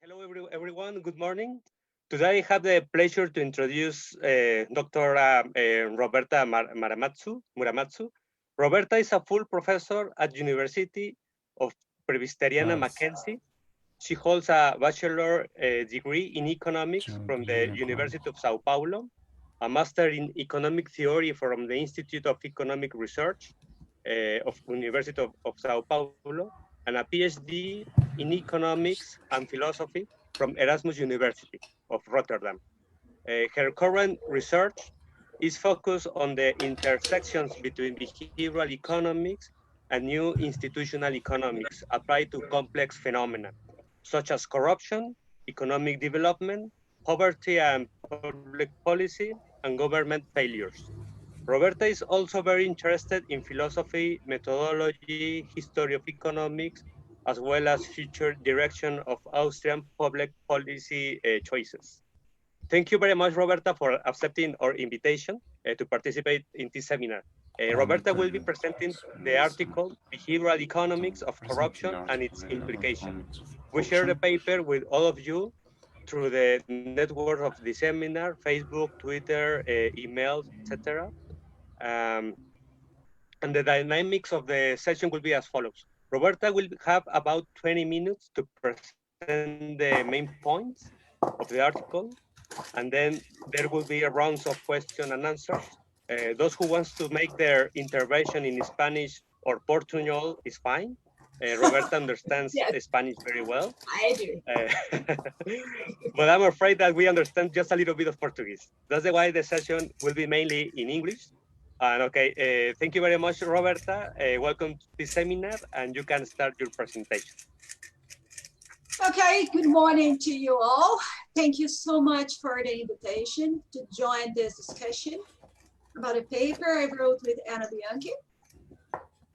Hello, everyone. Good morning. Today I have the pleasure to introduce Dr. Roberta Muramatsu. Roberta is a full professor at University of Presbyteriana Mackenzie. She holds a bachelor degree in economics from the University of Sao Paulo, a master in economic theory from the Institute of Economic Research of University of Sao Paulo, and a PhD in economics and philosophy from Erasmus University of Rotterdam. Her current research is focused on the intersections between behavioral economics and new institutional economics applied to complex phenomena, such as corruption, economic development, poverty and public policy, and government failures. Roberta is also very interested in philosophy, methodology, history of economics, as well as future direction of Austrian public policy choices. Thank you very much, Roberta, for accepting our invitation to participate in this seminar. Roberta will be presenting the article, Behavioral Economics of Corruption and its Implications. We share the paper with all of you through the network of the seminar, Facebook, Twitter, emails, etc. Um, and the dynamics of the session will be as follows. Roberta will have about 20 minutes to present the main points of the article, and then there will be a rounds of question and answers. Those who wants to make their intervention in Spanish or Portuñol is fine. Roberta understands yes. Spanish very well. I do. But I'm afraid that we understand just a little bit of Portuguese. That's why the session will be mainly in English. And okay, thank you very much, Roberta. Welcome to this seminar, and you can start your presentation. Okay, good morning to you all. Thank you so much for the invitation to join this discussion about a paper I wrote with Ana Bianchi.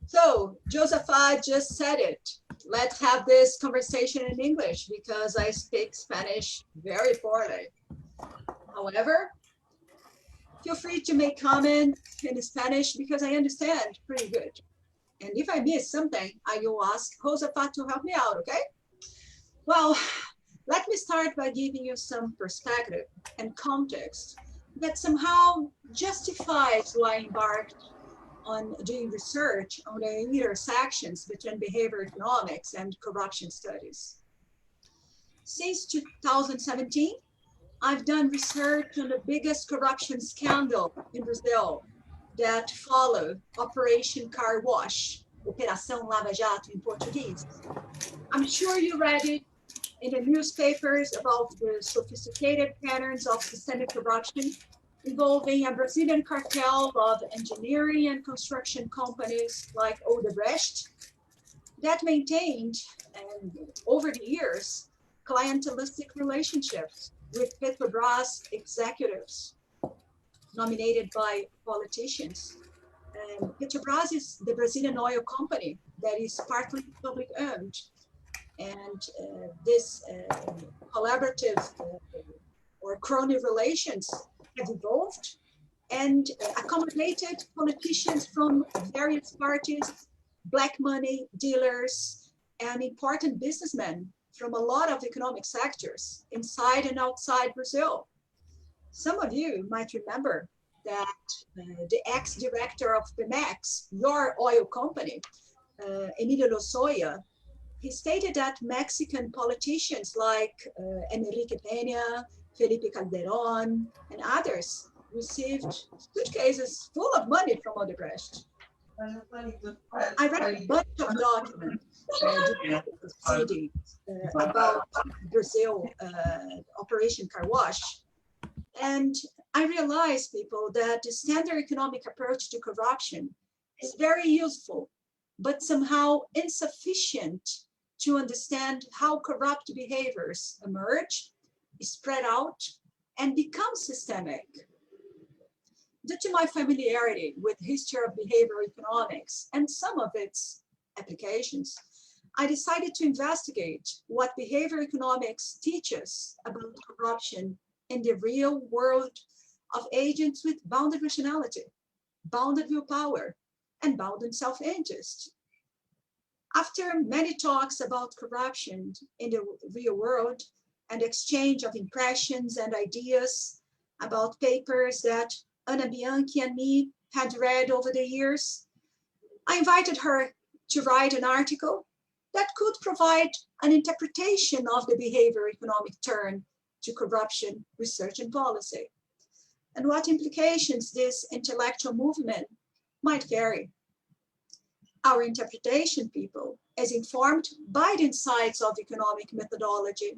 So, Josafat just said it. Let's have this conversation in English because I speak Spanish very poorly. However, feel free to make comments in Spanish because I understand pretty good. And if I miss something, I will ask Josafat to help me out, okay? Well, let me start by giving you some perspective and context that somehow justifies why I embarked on doing research on the intersections between behavioral economics and corruption studies. Since 2017, I've done research on the biggest corruption scandal in Brazil that followed Operation Car Wash, Operação Lava Jato in Portuguese. I'm sure you read it in the newspapers about the sophisticated patterns of systemic corruption involving a Brazilian cartel of engineering and construction companies like Odebrecht that maintained, and over the years, clientelistic relationships with Petrobras executives nominated by politicians. And Petrobras is the Brazilian oil company that is partly public owned. And this collaborative or crony relations have evolved and accommodated politicians from various parties, black money dealers, and important businessmen from a lot of economic sectors inside and outside Brazil. Some of you might remember that the ex-director of Pemex, your oil company, Emilio Lozoya, he stated that Mexican politicians like Enrique Peña, Felipe Calderón, and others received suitcases full of money from Odebrecht. I read a bunch of documents about Brazil Operation Car Wash, and I realized, people, that the standard economic approach to corruption is very useful, but somehow insufficient to understand how corrupt behaviors emerge, spread out, and become systemic. Due to my familiarity with the history of behavioral economics and some of its applications, I decided to investigate what behavioral economics teaches about corruption in the real world of agents with bounded rationality, bounded willpower, and bounded self-interest. After many talks about corruption in the real world, and exchange of impressions and ideas about papers that Ana Bianchi and me had read over the years, I invited her to write an article that could provide an interpretation of the behavioral economic turn to corruption, research, and policy, and what implications this intellectual movement might carry. Our interpretation, people, is informed by the insights of economic methodology,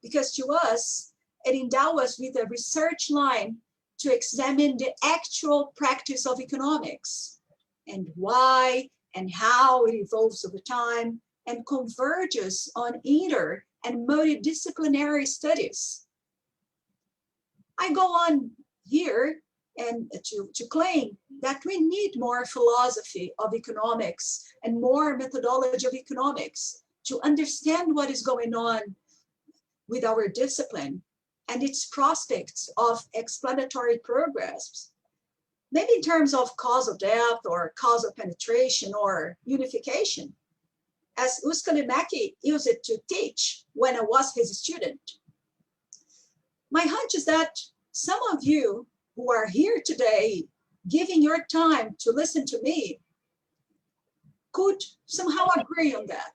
because to us, it endows us with a research line to examine the actual practice of economics and why and how it evolves over time and converges on inter and multidisciplinary studies. I go on here and to claim that we need more philosophy of economics and more methodology of economics to understand what is going on with our discipline and its prospects of explanatory progress, maybe in terms of causal depth or causal penetration or unification, as Uskalimäki used it to teach when I was his student. My hunch is that some of you who are here today, giving your time to listen to me, could somehow agree on that.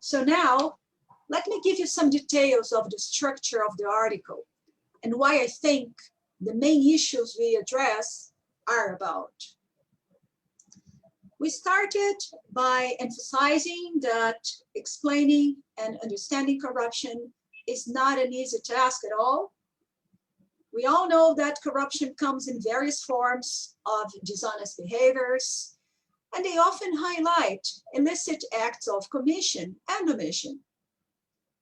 So now, let me give you some details of the structure of the article and why I think the main issues we address are about. We started by emphasizing that explaining and understanding corruption is not an easy task at all. We all know that corruption comes in various forms of dishonest behaviors, and they often highlight illicit acts of commission and omission.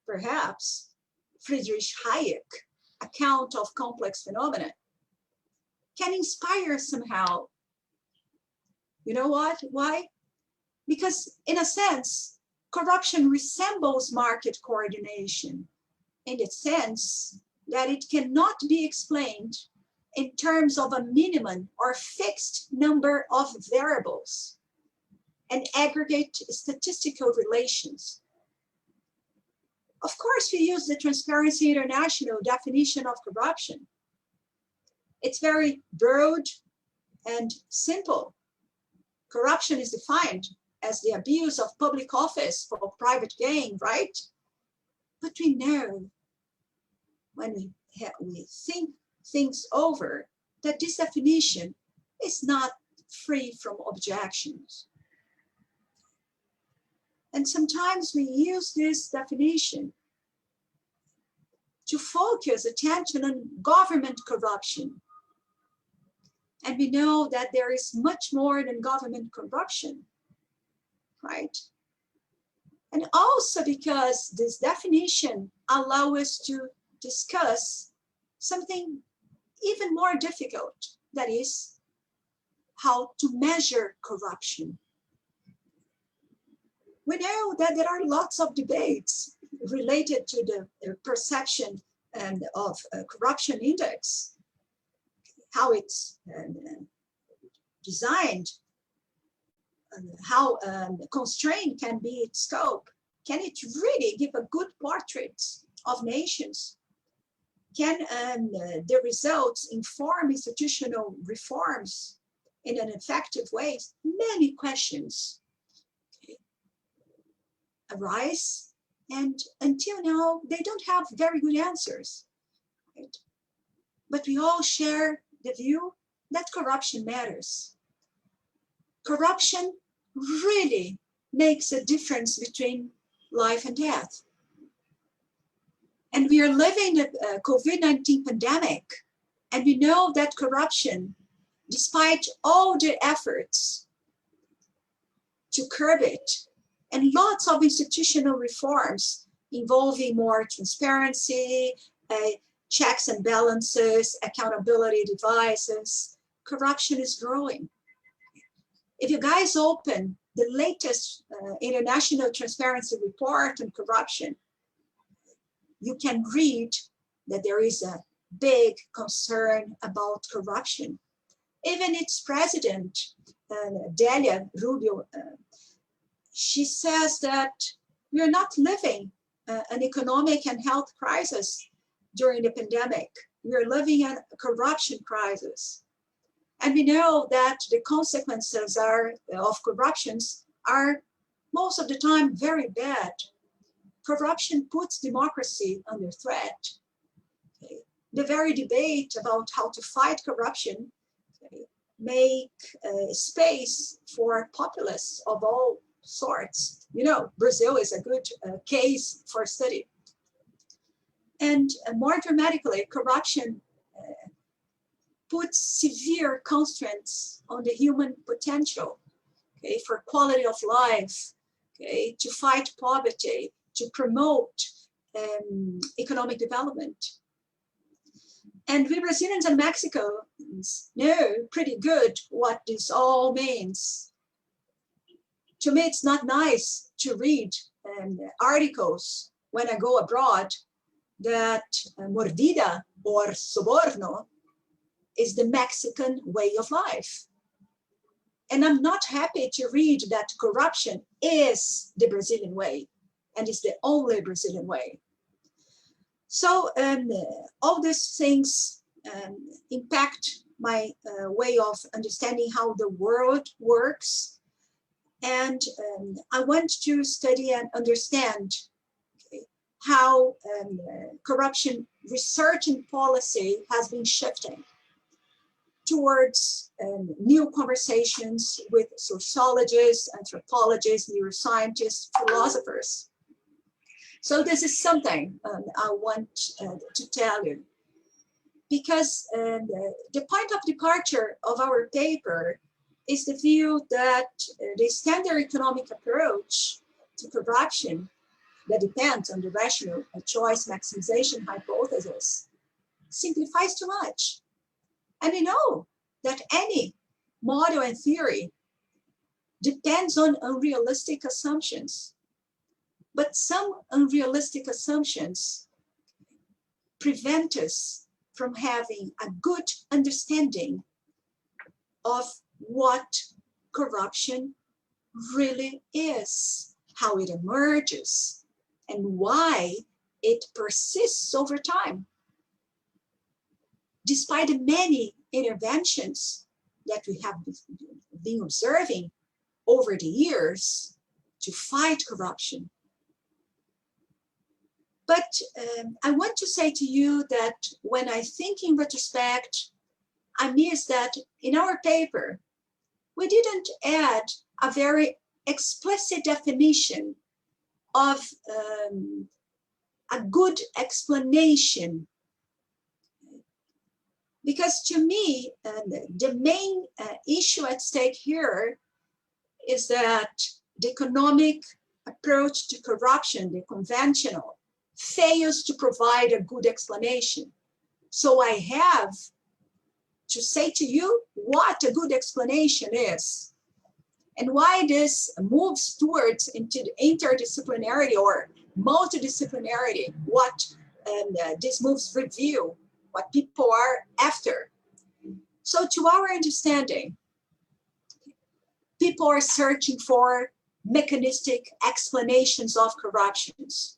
Perhaps Friedrich Hayek's account of complex phenomena can inspire somehow. You know what? Why? Because in a sense, corruption resembles market coordination in the sense that it cannot be explained in terms of a minimum or fixed number of variables and aggregate statistical relations. Of course, we use the Transparency International definition of corruption. It's very broad and simple. Corruption is defined as the abuse of public office for private gain, right? But we know when we think things over that this definition is not free from objections. And sometimes we use this definition to focus attention on government corruption. And we know that there is much more than government corruption, right? And also because this definition allows us to discuss something even more difficult, that is how to measure corruption. We know that there are lots of debates related to the perception and of corruption index, how it's designed, how constrained can be its scope. Can it really give a good portrait of nations? Can the results inform institutional reforms in an effective way? Many questions arise, and until now, they don't have very good answers. Right? But we all share the view that corruption matters. Corruption really makes a difference between life and death. And we are living a COVID-19 pandemic, and we know that corruption, despite all the efforts to curb it, and lots of institutional reforms involving more transparency, checks and balances, accountability devices, corruption is growing. If you guys open the latest International Transparency Report on corruption, you can read that there is a big concern about corruption. Even its president, Delia Rubio, she says that we are not living an economic and health crisis during the pandemic. We are living in a corruption crisis. And we know that the consequences of corruptions are most of the time very bad. Corruption puts democracy under threat. Okay. The very debate about how to fight corruption, okay, make space for populists of all sorts. You know, Brazil is a good case for study. And more dramatically, corruption puts severe constraints on the human potential, okay, for quality of life, okay, to fight poverty, to promote economic development. And we Brazilians and Mexicans know pretty good what this all means. To me, it's not nice to read articles when I go abroad that mordida or soborno is the Mexican way of life. And I'm not happy to read that corruption is the Brazilian way and is the only Brazilian way. So all these things impact my way of understanding how the world works. And I want to study and understand how corruption research and policy has been shifting towards new conversations with sociologists, anthropologists, neuroscientists, philosophers. So this is something I want to tell you, because the point of departure of our paper is the view that the standard economic approach to corruption that depends on the rational choice maximization hypothesis simplifies too much. And we know that any model and theory depends on unrealistic assumptions. But some unrealistic assumptions prevent us from having a good understanding of what corruption really is, how it emerges, and why it persists over time. Despite the many interventions that we have been observing over the years to fight corruption. But I want to say to you that when I think in retrospect, I miss that in our paper, we didn't add a very explicit definition of a good explanation. Because to me, the main issue at stake here is that the economic approach to corruption, the conventional, fails to provide a good explanation. So I have to say to you what a good explanation is and why this moves towards into the interdisciplinarity or multidisciplinarity, what this moves review, what people are after. So to our understanding, people are searching for mechanistic explanations of corruptions.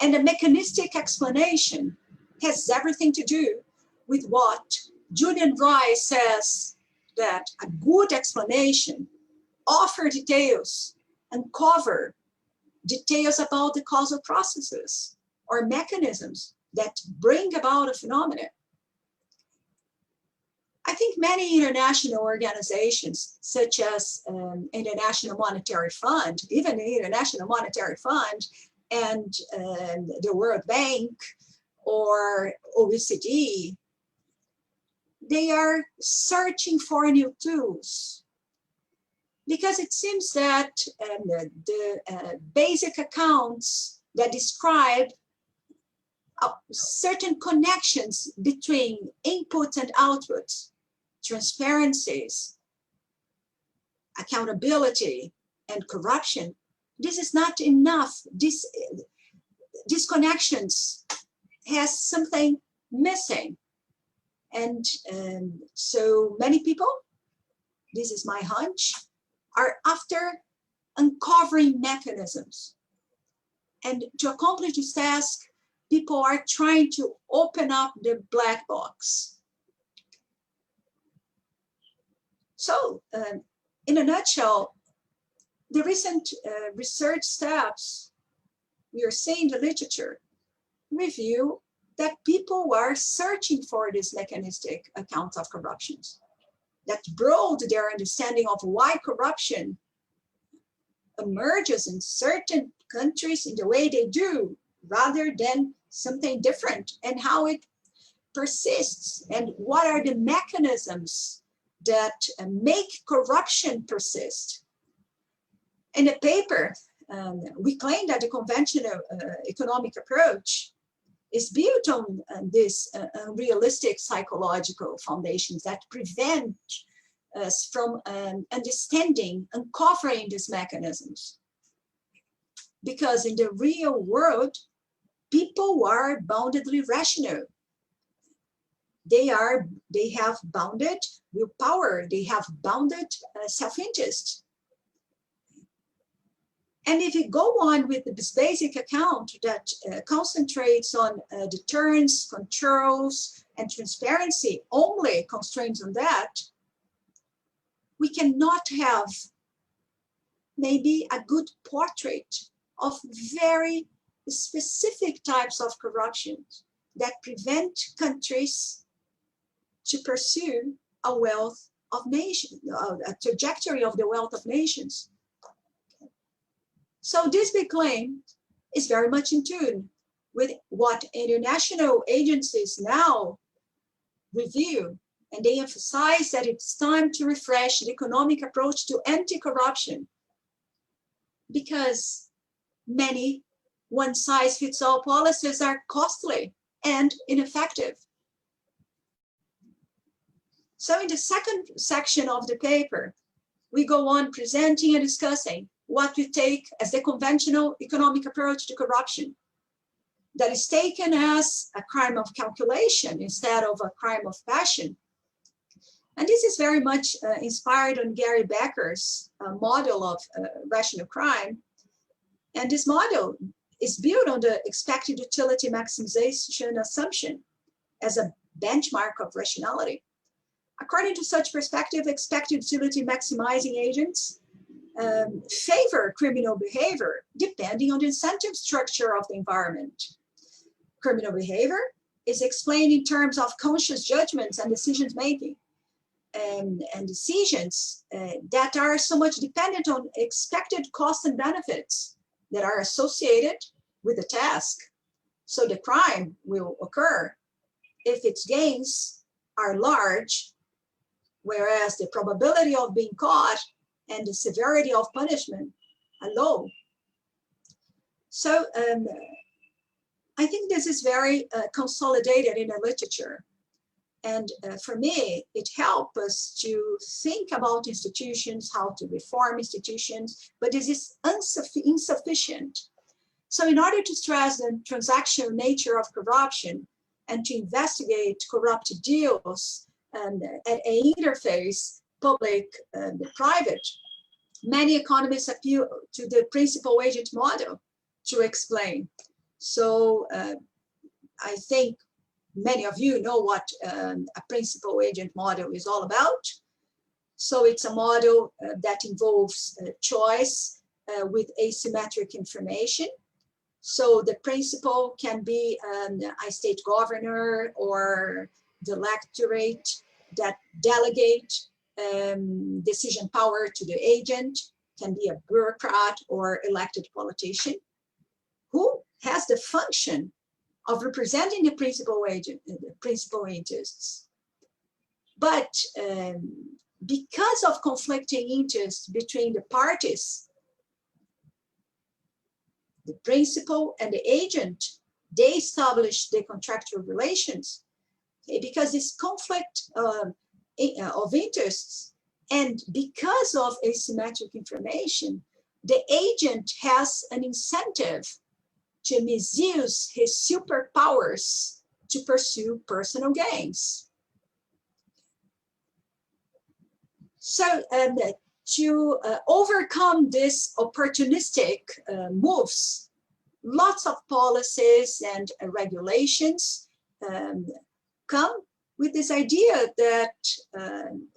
And a mechanistic explanation has everything to do with what Julian Rice says, that a good explanation offer details and cover details about the causal processes or mechanisms that bring about a phenomenon. I think many international organizations, such as International Monetary Fund, even the International Monetary Fund and the World Bank or OECD, they are searching for new tools, because it seems that the basic accounts that describe certain connections between inputs and outputs, transparencies, accountability, and corruption, this is not enough. These connections has something missing. And so many people, this is my hunch, are after uncovering mechanisms. And to accomplish this task, people are trying to open up the black box. So, in a nutshell, the recent research steps we are seeing in the literature reveal that people are searching for these mechanistic accounts of corruptions that broaden their understanding of why corruption emerges in certain countries in the way they do, rather than something different, and how it persists, and what are the mechanisms that make corruption persist. In the paper, we claim that the conventional economic approach is built on this unrealistic psychological foundations that prevent us from understanding, uncovering these mechanisms. Because in the real world, people are boundedly rational. They have bounded willpower, they have bounded self-interest. And if you go on with this basic account that concentrates on deterrence, controls, and transparency, only constraints on that, we cannot have maybe a good portrait of very specific types of corruptions that prevent countries to pursue a wealth of nations, a trajectory of the wealth of nations. So this big claim is very much in tune with what international agencies now review, and they emphasize that it's time to refresh the economic approach to anti-corruption, because many one-size-fits-all policies are costly and ineffective. So in the second section of the paper, we go on presenting and discussing what we take as the conventional economic approach to corruption, that is taken as a crime of calculation instead of a crime of passion. And this is very much inspired on Gary Becker's model of rational crime. And this model is built on the expected utility maximization assumption as a benchmark of rationality. According to such perspective, expected utility maximizing agents favor criminal behavior depending on the incentive structure of the environment. Criminal behavior is explained in terms of conscious judgments and decisions making, and decisions that are so much dependent on expected costs and benefits that are associated with the task. So the crime will occur if its gains are large, whereas the probability of being caught and the severity of punishment are low. So I think this is very consolidated in the literature. And for me, it helps us to think about institutions, how to reform institutions, but this is insufficient. So in order to stress the transactional nature of corruption and to investigate corrupt deals and at an interface, public and private, many economists appeal to the principal agent model to explain. So I think many of you know what a principal agent model is all about. So it's a model that involves choice with asymmetric information. So the principal can be a state governor or the electorate that delegate decision power to the agent, can be a bureaucrat or elected politician who has the function of representing the principal agent, the principal interests. But because of conflicting interests between the parties, the principal and the agent, they establish the contractual relations. Okay, because this conflict of interests, and because of asymmetric information, the agent has an incentive to misuse his superpowers to pursue personal gains. So to overcome this opportunistic moves lots of policies and regulations come with this idea that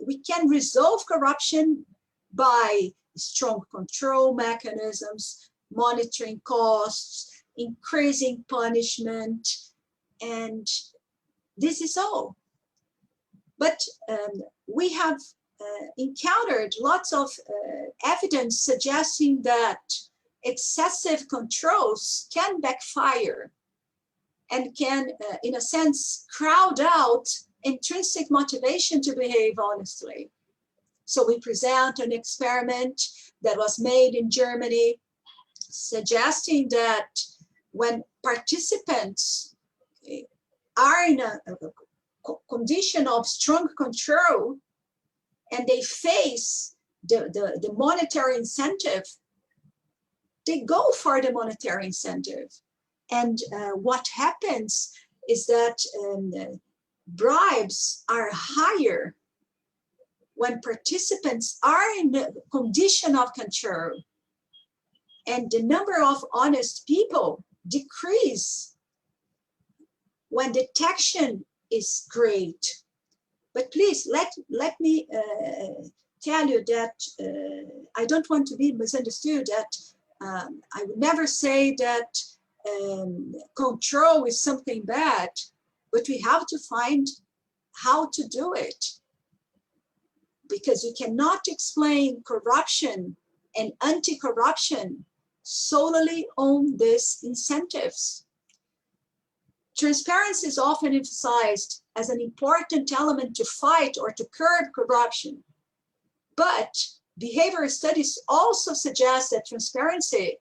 we can resolve corruption by strong control mechanisms, monitoring costs, increasing punishment, and this is all. But we have encountered lots of evidence suggesting that excessive controls can backfire and can, in a sense, crowd out intrinsic motivation to behave honestly. So we present an experiment that was made in Germany, suggesting that when participants are in a condition of strong control and they face the monetary incentive, they go for the monetary incentive. And what happens is that bribes are higher when participants are in the condition of control, and the number of honest people decrease when detection is great. But please let me tell you that I don't want to be misunderstood, that I would never say that control is something bad, but we have to find how to do it. Because you cannot explain corruption and anti-corruption solely on these incentives. Transparency is often emphasized as an important element to fight or to curb corruption. But behavioral studies also suggest that transparency,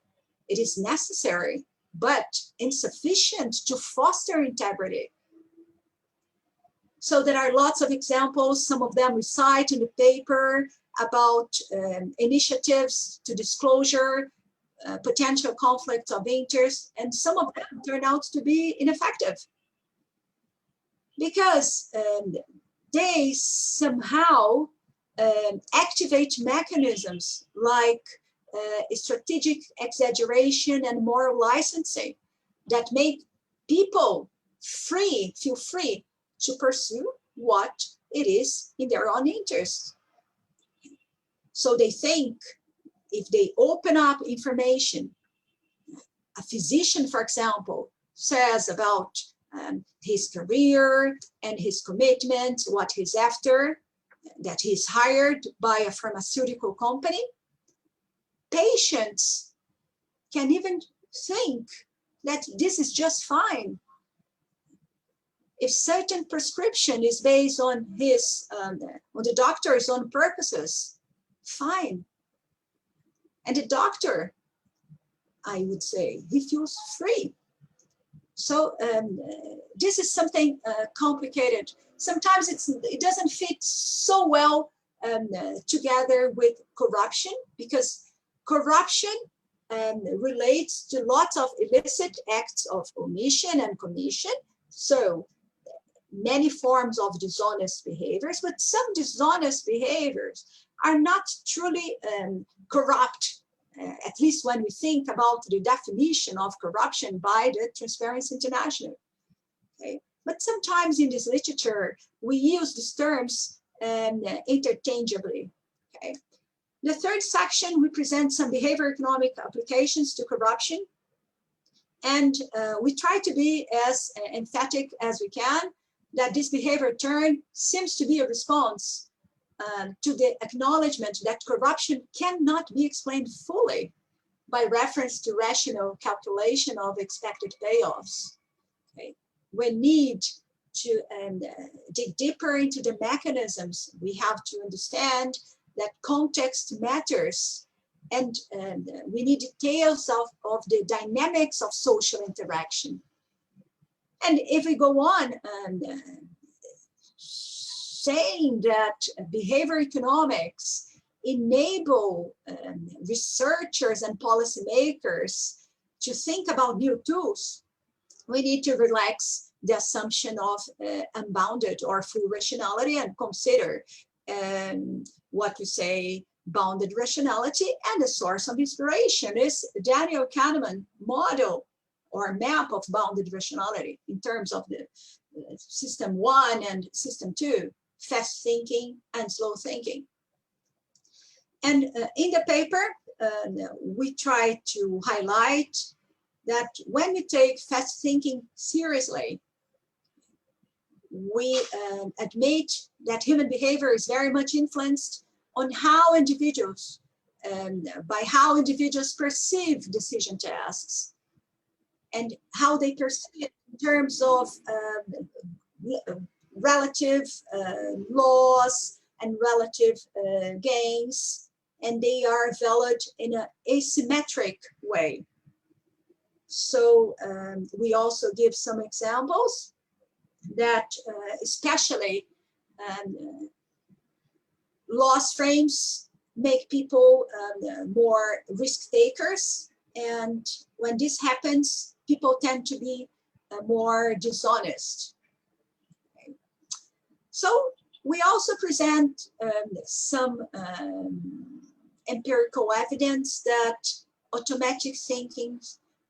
it is necessary, but insufficient to foster integrity. So there are lots of examples, some of them we cite in the paper about initiatives to disclosure, potential conflicts of interest, and some of them turn out to be ineffective because they somehow activate mechanisms like strategic exaggeration and moral licensing that make people feel free to pursue what it is in their own interest. So they think if they open up information, a physician, for example, says about his career and his commitment, what he's after, that he's hired by a pharmaceutical company, patients can even think that this is just fine. If certain prescription is based on his, on the doctor's own purposes, fine. And the doctor, I would say, he feels free. So this is something complicated. Sometimes it doesn't fit so well together with corruption, because corruption relates to lots of illicit acts of omission and commission. So many forms of dishonest behaviors, but some dishonest behaviors are not truly corrupt, at least when we think about the definition of corruption by the Transparency International. Okay? But sometimes in this literature, we use these terms interchangeably. Okay? The third section, we present some behavioral economic applications to corruption. And we try to be as emphatic as we can that this behavior turn seems to be a response to the acknowledgement that corruption cannot be explained fully by reference to rational calculation of expected payoffs. Okay? We need to dig deeper into the mechanisms. We have to understand that context matters, and we need details of the dynamics of social interaction. And if we go on saying that behavior economics enable researchers and policymakers to think about new tools, we need to relax the assumption of unbounded or full rationality and consider what we say bounded rationality, and the source of inspiration is Daniel Kahneman's model or map of bounded rationality in terms of the system 1 and system 2, fast thinking and slow thinking. And in the paper, we try to highlight that when we take fast thinking seriously, we admit that human behavior is very much influenced on how individuals, by how individuals perceive decision tasks and how they perceive it in terms of relative loss and relative gains, and they are valued in an asymmetric way. So we also give some examples that especially loss frames make people more risk takers, and when this happens, people tend to be more dishonest. Okay. So we also present some empirical evidence that automatic thinking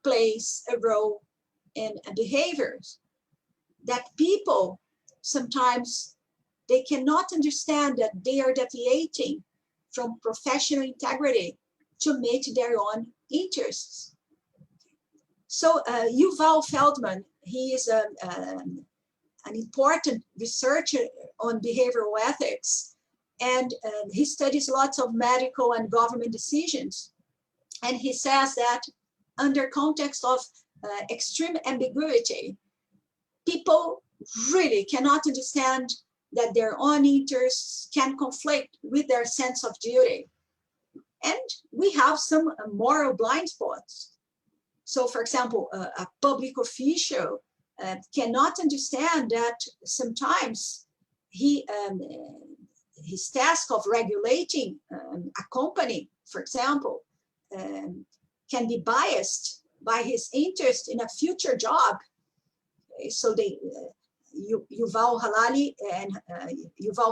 plays a role in behaviors, that people sometimes they cannot understand that they are deviating from professional integrity to meet their own interests. So Yuval Feldman, he is an important researcher on behavioral ethics, and he studies lots of medical and government decisions. And he says that under context of extreme ambiguity, people really cannot understand that their own interests can conflict with their sense of duty. And we have some moral blind spots. So, for example, a public official cannot understand that sometimes his task of regulating a company, for example, can be biased by his interest in a future job. So they, Yuval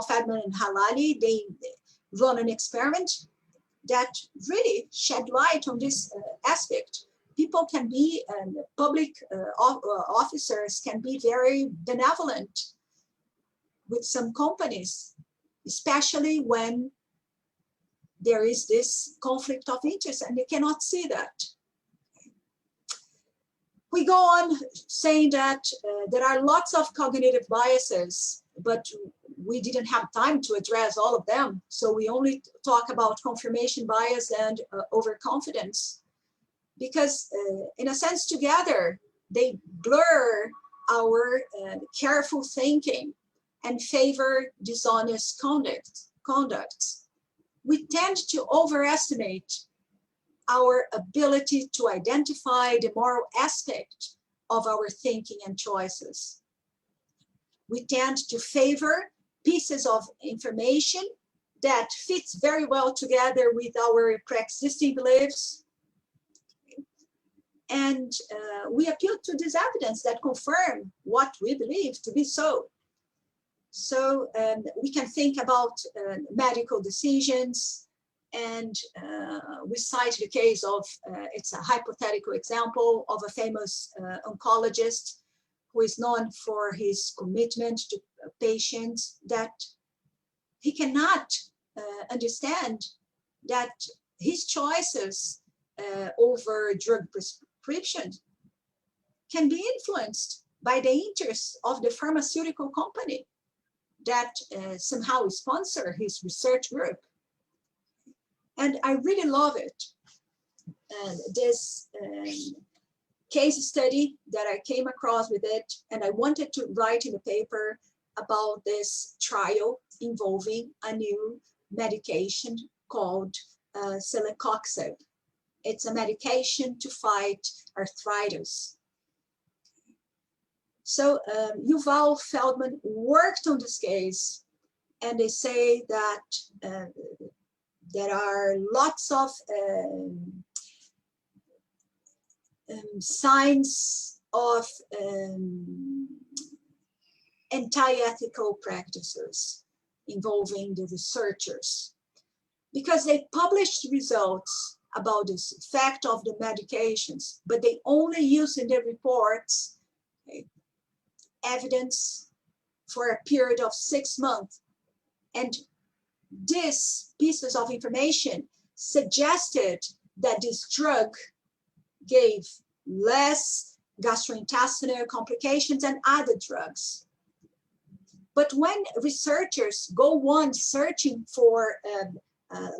Feldman and Halali, they run an experiment that really shed light on this aspect. People can be, public officers can be very benevolent with some companies, especially when there is this conflict of interest and they cannot see that. We go on saying that there are lots of cognitive biases, but we didn't have time to address all of them. So we only talk about confirmation bias and overconfidence, because in a sense together, they blur our careful thinking and favor dishonest conducts. We tend to overestimate our ability to identify the moral aspect of our thinking and choices. We tend to favor pieces of information that fits very well together with our pre-existing beliefs. And we appeal to this evidence that confirm what we believe to be so. So we can think about medical decisions, and we cite the case of, it's a hypothetical example of a famous oncologist who is known for his commitment to patients, that he cannot understand that his choices over drug prescriptions can be influenced by the interests of the pharmaceutical company that somehow sponsor his research group. And I really love it. This case study that I came across with it, and I wanted to write in the paper about this trial involving a new medication called celecoxib. It's a medication to fight arthritis. So Yuval Feldman worked on this case, and they say that there are lots of signs of anti-ethical practices involving the researchers, because they published results about this effect of the medications, but they only use in their reports evidence for a period of 6 months. And these pieces of information suggested that this drug gave less gastrointestinal complications than other drugs. But when researchers go on searching for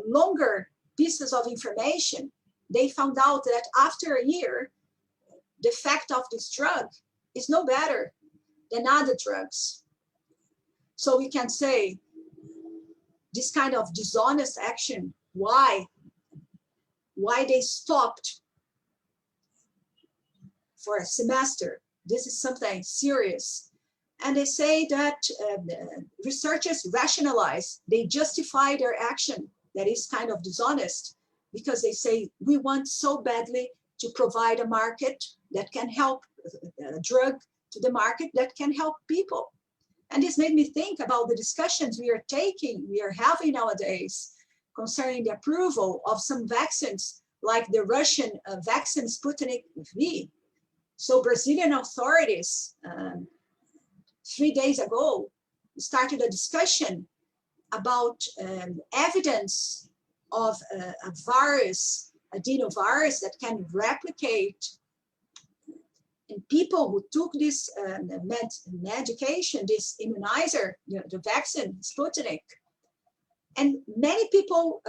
longer pieces of information, they found out that after a year, the effect of this drug is no better than other drugs. So we can say this kind of dishonest action, why they stopped for a semester. This is something serious. And they say that researchers rationalize, they justify their action that is kind of dishonest, because they say, we want so badly to provide a market that can help, a drug to the market that can help people. And this made me think about the discussions we are having nowadays concerning the approval of some vaccines, like the Russian vaccine Sputnik V. So Brazilian authorities 3 days ago started a discussion about evidence of a virus, adenovirus that can replicate in people who took this medication, this immunizer, the vaccine Sputnik. And many people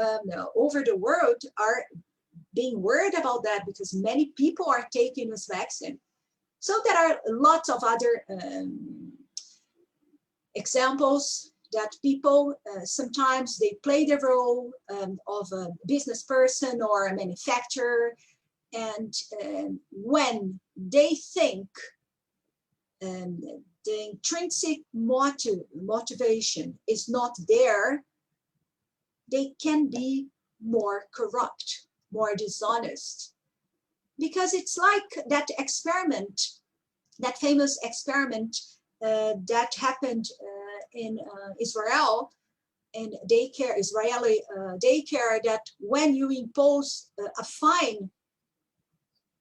over the world are being worried about that because many people are taking this vaccine. So there are lots of other examples that people sometimes they play the role of a business person or a manufacturer, and when they think the intrinsic motivation is not there, they can be more corrupt, more dishonest. Because it's like that experiment, that famous experiment that happened in Israel, in Israeli daycare, that when you impose a fine,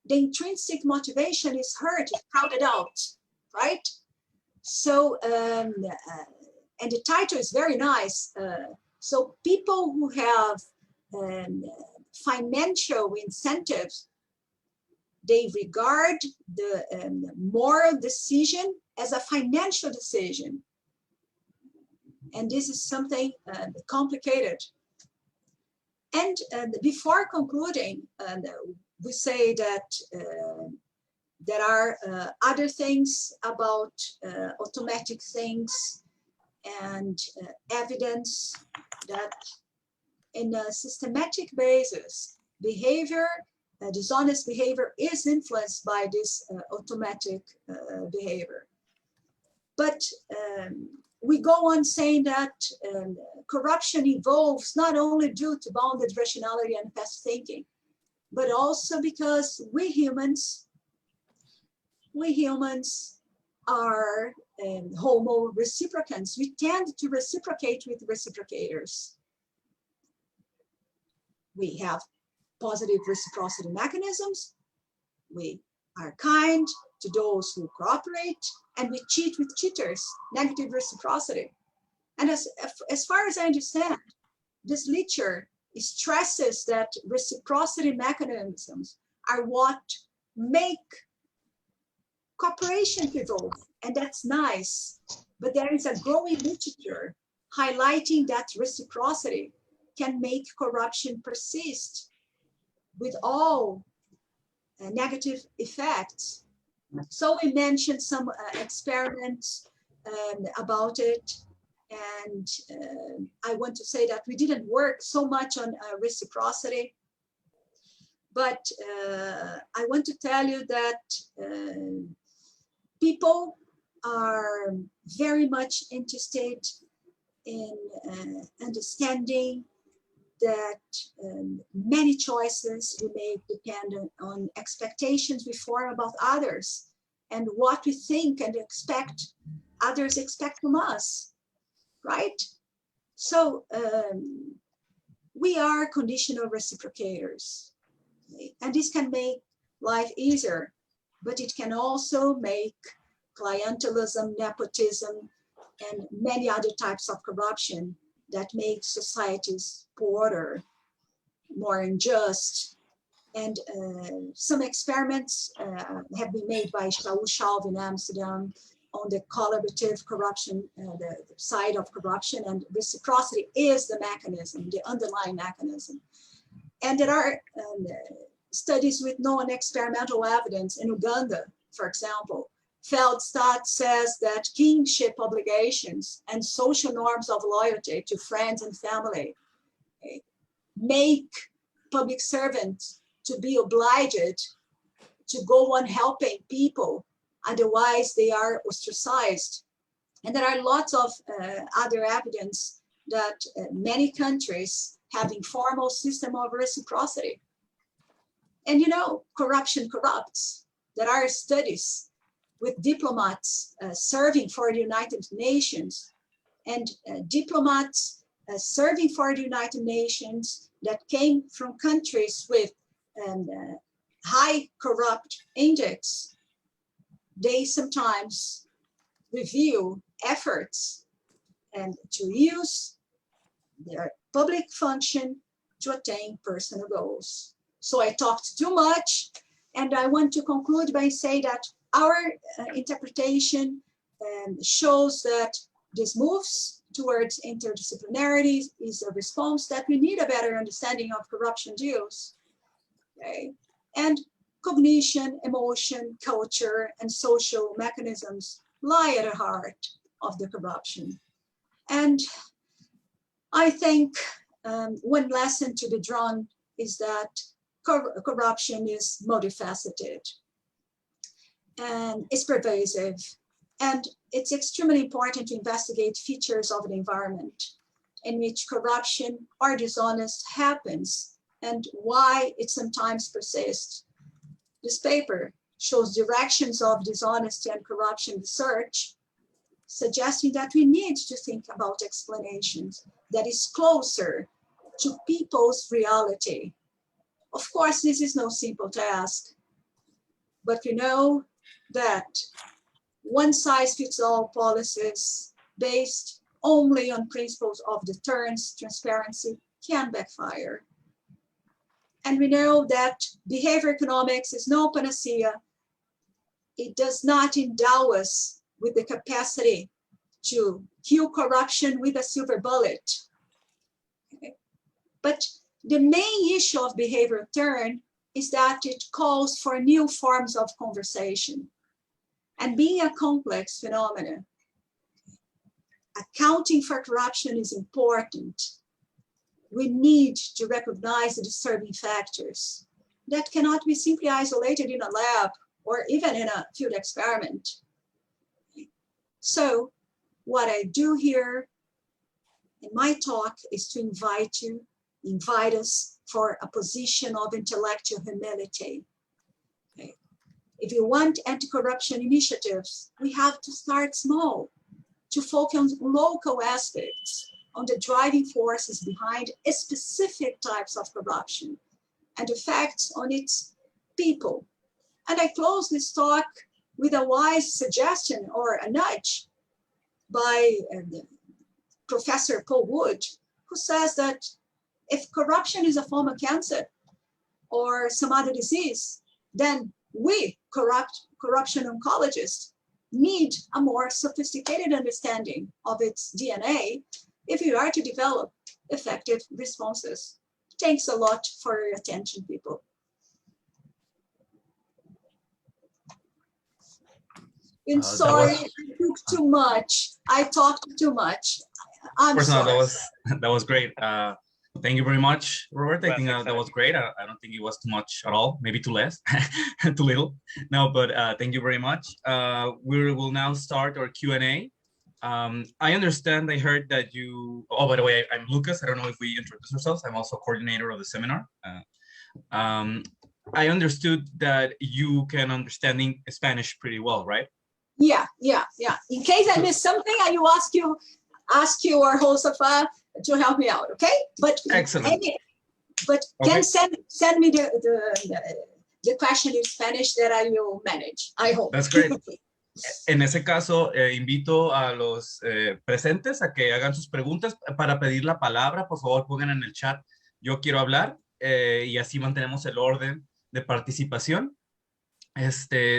the intrinsic motivation is hurt, crowded out, right? So, and the title is very nice. So people who have financial incentives, they regard the moral decision as a financial decision. And this is something complicated. And before concluding, we say that there are other things about automatic things and evidence that in a systematic basis, behavior, dishonest behavior is influenced by this automatic behavior. But we go on saying that corruption evolves not only due to bounded rationality and fast thinking, but also because we humans are homo reciprocans. We tend to reciprocate with reciprocators. We have positive reciprocity mechanisms. We are kind to those who cooperate, and we cheat with cheaters, negative reciprocity. And as far as I understand, this literature stresses that reciprocity mechanisms are what make cooperation evolve, and that's nice. But there is a growing literature highlighting that reciprocity can make corruption persist with all negative effects. So we mentioned some experiments about it, and I want to say that we didn't work so much on reciprocity, but I want to tell you that people are very much interested in understanding that many choices we make depend on expectations we form about others and what we think and expect others expect from us, right? So we are conditional reciprocators. And this can make life easier, but it can also make clientelism, nepotism, and many other types of corruption that make societies poorer, more unjust. And some experiments have been made by Shaul Shalv in Amsterdam on the collaborative corruption, the side of corruption, and reciprocity is the mechanism, the underlying mechanism. And there are studies with non-experimental evidence in Uganda, for example. Feldstadt says that kinship obligations and social norms of loyalty to friends and family make public servants to be obliged to go on helping people, otherwise they are ostracized. And there are lots of other evidence that many countries have informal system of reciprocity. And you know, corruption corrupts. There are studies with diplomats serving for the United Nations, and diplomats serving for the United Nations that came from countries with high corrupt index. They sometimes review efforts and to use their public function to attain personal goals. So I talked too much, and I want to conclude by saying that our interpretation shows that this moves towards interdisciplinarity is a response that we need a better understanding of corruption dues. Okay? And cognition, emotion, culture, and social mechanisms lie at the heart of the corruption. And I think one lesson to be drawn is that corruption is multifaceted and it's pervasive. And it's extremely important to investigate features of the environment in which corruption or dishonest happens and why it sometimes persists. This paper shows directions of dishonesty and corruption research, suggesting that we need to think about explanations that is closer to people's reality. Of course, this is no simple task, but we know that one-size-fits-all policies based only on principles of deterrence, transparency, can backfire. And we know that behavior economics is no panacea. It does not endow us with the capacity to kill corruption with a silver bullet. Okay. But the main issue of behavioral turn is that it calls for new forms of conversation. And being a complex phenomenon, accounting for corruption is important. We need to recognize the disturbing factors that cannot be simply isolated in a lab or even in a field experiment. So what I do here in my talk is to invite us for a position of intellectual humility. Okay. If you want anti-corruption initiatives, we have to start small, to focus on local aspects, on the driving forces behind specific types of corruption and effects on its people. And I close this talk with a wise suggestion or a nudge by Professor Paul Wood, who says that if corruption is a form of cancer or some other disease, then we, corruption oncologists, need a more sophisticated understanding of its DNA if we are to develop effective responses. Thanks a lot for your attention, people. I'm sorry, I took too much. I talked too much. I'm sorry. No, that was great. Thank you very much, Robert. I think that was great. I don't think it was too much at all, maybe too less, too little. No, but thank you very much. We will now start our Q&A. I understand, I heard that you, oh, by the way, I'm Lucas. I don't know if we introduced ourselves. I'm also coordinator of the seminar. I understood that you can understand Spanish pretty well, right? Yeah. In case I missed something, I will ask you or Josafat to help me out, okay? But excellent. But Okay. can send me the question in Spanish that I will manage, I hope. That's great. En ese caso, invito a los presentes a que hagan sus preguntas. Para pedir la palabra, por favor, pongan en el chat, yo quiero hablar, y así mantenemos el orden de participación.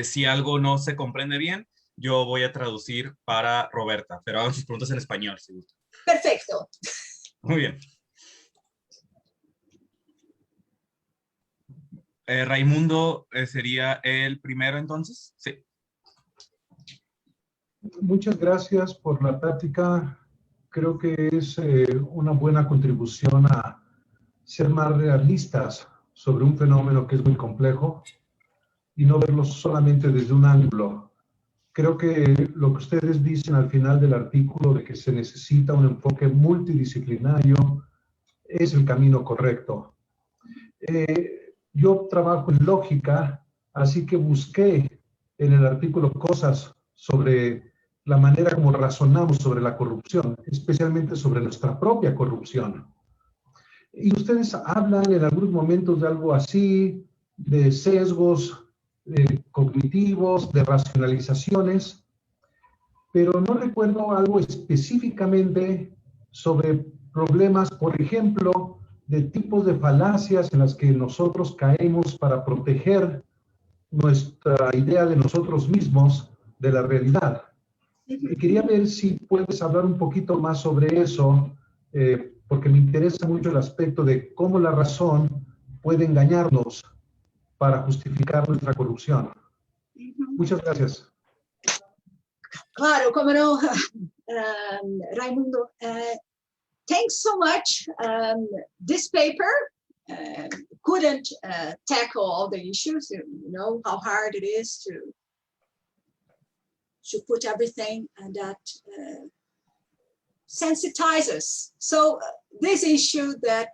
Si algo no se comprende bien, yo voy a traducir para Roberta, pero hagan sus preguntas en español, si gustan. Perfecto. Muy bien. Raimundo sería el primero, entonces. Sí. Muchas gracias por la plática. Creo que es una buena contribución a ser más realistas sobre un fenómeno que es muy complejo y no verlo solamente desde un ángulo. Creo que lo que ustedes dicen al final del artículo de que se necesita un enfoque multidisciplinario es el camino correcto. Yo trabajo en lógica, así que busqué en el artículo cosas sobre la manera como razonamos sobre la corrupción, especialmente sobre nuestra propia corrupción. Y ustedes hablan en algunos momentos de algo así, de sesgos cognitivos, de racionalizaciones, pero no recuerdo algo específicamente sobre problemas, por ejemplo, de tipos de falacias en las que nosotros caemos para proteger nuestra idea de nosotros mismos de la realidad. Quería ver si puedes hablar un poquito más sobre eso, porque me interesa mucho el aspecto de cómo la razón puede engañarnos para justificar nuestra corrupción. Muchas gracias. Claro, como no, Raimundo. Thanks so much. This paper couldn't tackle all the issues. You know how hard it is to put everything that sensitizes. So this issue that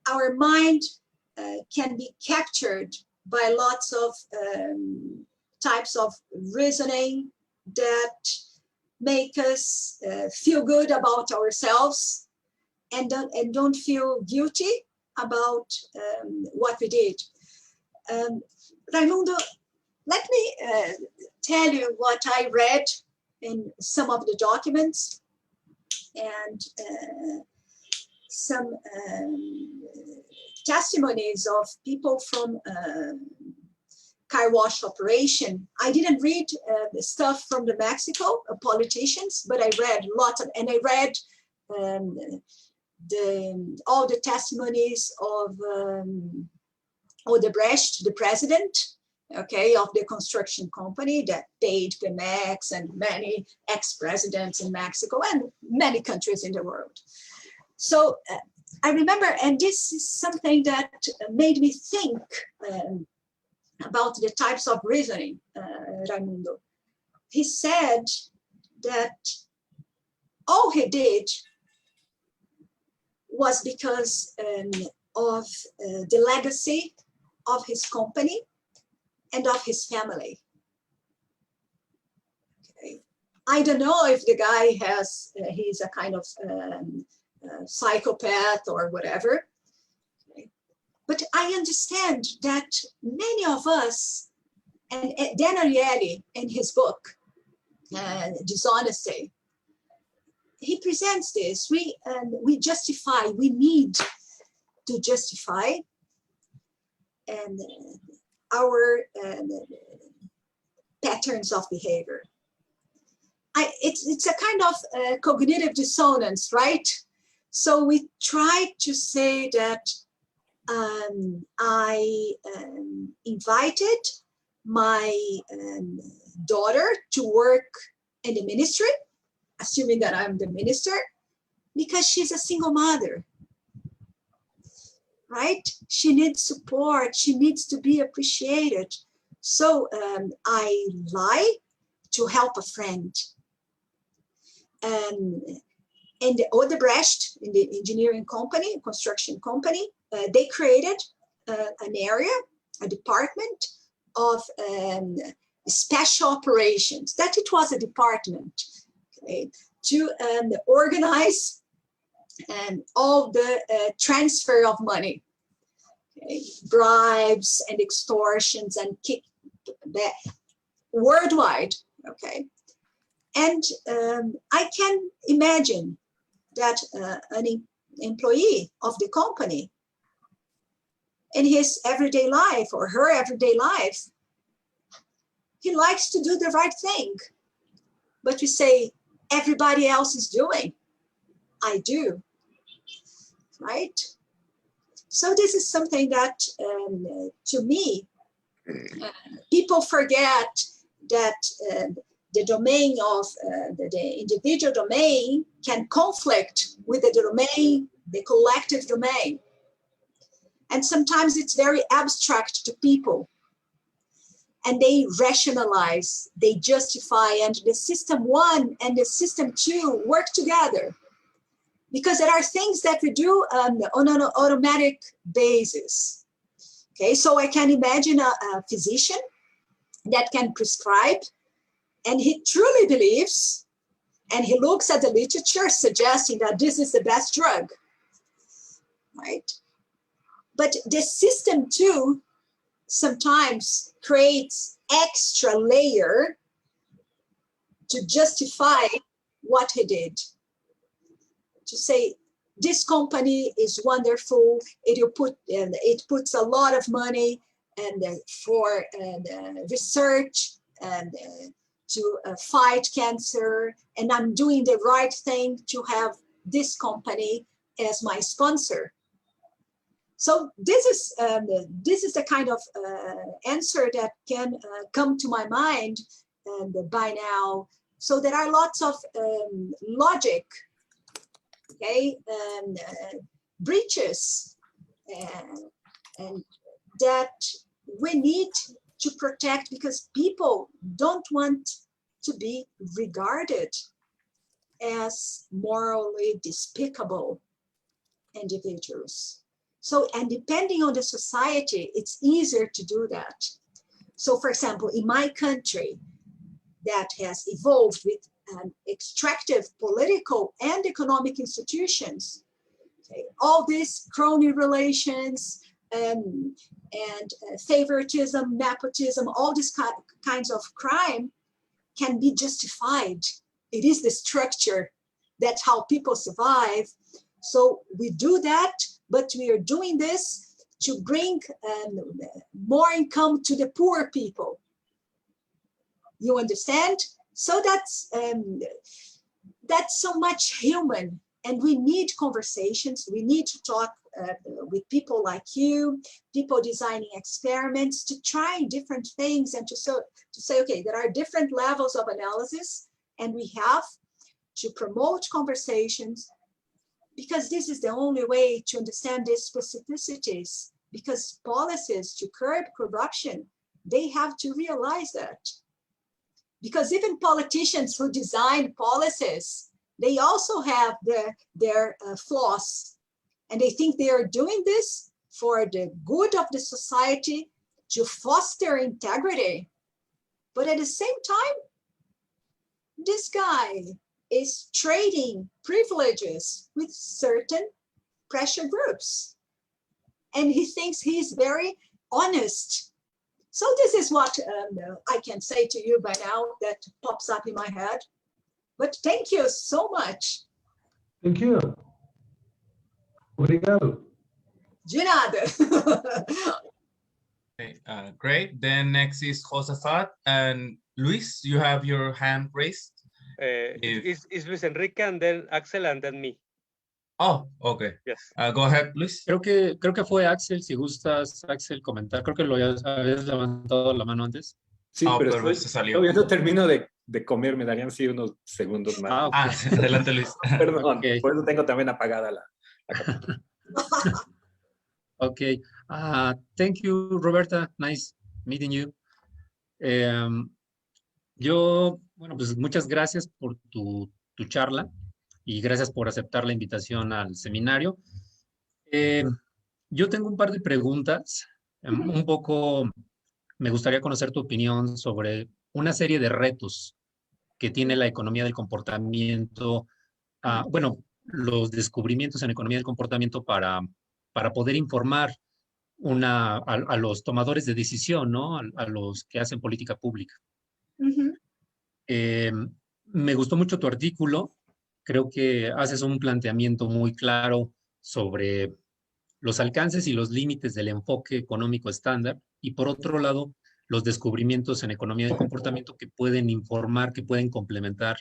our mind can be captured by lots of types of reasoning that make us feel good about ourselves and don't feel guilty about what we did. Raimundo, let me tell you what I read in some of the documents and some testimonies of people from car wash operation. I didn't read the stuff from the Mexico politicians, but I read lots of, and I read all the testimonies of Odebrecht, the president, okay, of the construction company that paid Pemex and many ex-presidents in Mexico and many countries in the world. So I remember, and this is something that made me think about the types of reasoning, Raimundo. He said that all he did was because of the legacy of his company and of his family. Okay. I don't know if the guy has, he's a kind of psychopath or whatever. Okay. But I understand that many of us, and Dan Ariely in his book, Dishonesty, he presents this. We justify, we need to justify and our patterns of behavior. It's a kind of cognitive dissonance, right? So we try to say that I invited my daughter to work in the ministry, assuming that I'm the minister, because she's a single mother, right? She needs support, she needs to be appreciated. So I lie to help a friend. In the Odebrecht, in the engineering company, construction company, they created an area, a department of special operations. That it was a department, okay, to organize and all the transfer of money, okay? Bribes and extortions and kickback worldwide, okay? And I can imagine that an employee of the company in his everyday life or her everyday life, he likes to do the right thing. But we say, everybody else is doing, I do, right? So this is something that, to me, people forget that the domain of the individual domain can conflict with the domain, the collective domain. And sometimes it's very abstract to people. And they rationalize, they justify, and the system 1 and the system 2 work together. Because there are things that we do on an automatic basis. Okay, so I can imagine a physician that can prescribe, and he truly believes, and he looks at the literature suggesting that this is the best drug, right? But the system 2 sometimes creates extra layer to justify what he did. To say, this company is wonderful, it puts a lot of money and for research and to fight cancer, and I'm doing the right thing to have this company as my sponsor. So this is the kind of answer that can come to my mind by now. So there are lots of logic, okay, breaches, and that we need to protect, because people don't want to be regarded as morally despicable individuals. So, and depending on the society, it's easier to do that. So, for example, in my country that has evolved with extractive political and economic institutions, okay, all these crony relations and favoritism, nepotism, all these kinds of crime can be justified. It is the structure. That's how people survive. So we do that, but we are doing this to bring more income to the poor people. You understand? So that's so much human, and we need conversations. We need to talk with people like you, people designing experiments, to try different things and to say, okay, there are different levels of analysis, and we have to promote conversations, because this is the only way to understand these specificities, because policies to curb corruption, they have to realize that. Because even politicians who design policies, they also have their flaws, and they think they are doing this for the good of the society, to foster integrity. But at the same time, this guy is trading privileges with certain pressure groups, and he thinks he's very honest. So this is what I can say to you by now that pops up in my head. But thank you so much. Thank you. Obrigado. De nada. Okay, great. Then next is Josafat, and Luis, you have your hand raised. It's Luis Enrique, and then Axel, and then me. Oh, okay. Yes. Go ahead, Luis. Creo que fue Axel. Si gustas, Axel, comentar. Creo que lo habías levantado la mano antes. Sí, pero se salió. todavía no termino de comer, me darían sí unos segundos más. Okay. Adelante, Luis. Perdón, Okay. por eso tengo también apagada la computadora. Okay. Thank you, Roberta. Nice meeting you. Bueno, pues muchas gracias por tu charla y gracias por aceptar la invitación al seminario. Yo tengo un par de preguntas. Un poco me gustaría conocer tu opinión sobre una serie de retos que tiene la economía del comportamiento. Bueno, los descubrimientos en economía del comportamiento para poder informar a los tomadores de decisión, ¿no? A los que hacen política pública. Me gustó mucho tu artículo. Creo que haces un planteamiento muy claro sobre los alcances y los límites del enfoque económico estándar y, por otro lado, los descubrimientos en economía del comportamiento que pueden informar, que pueden complementar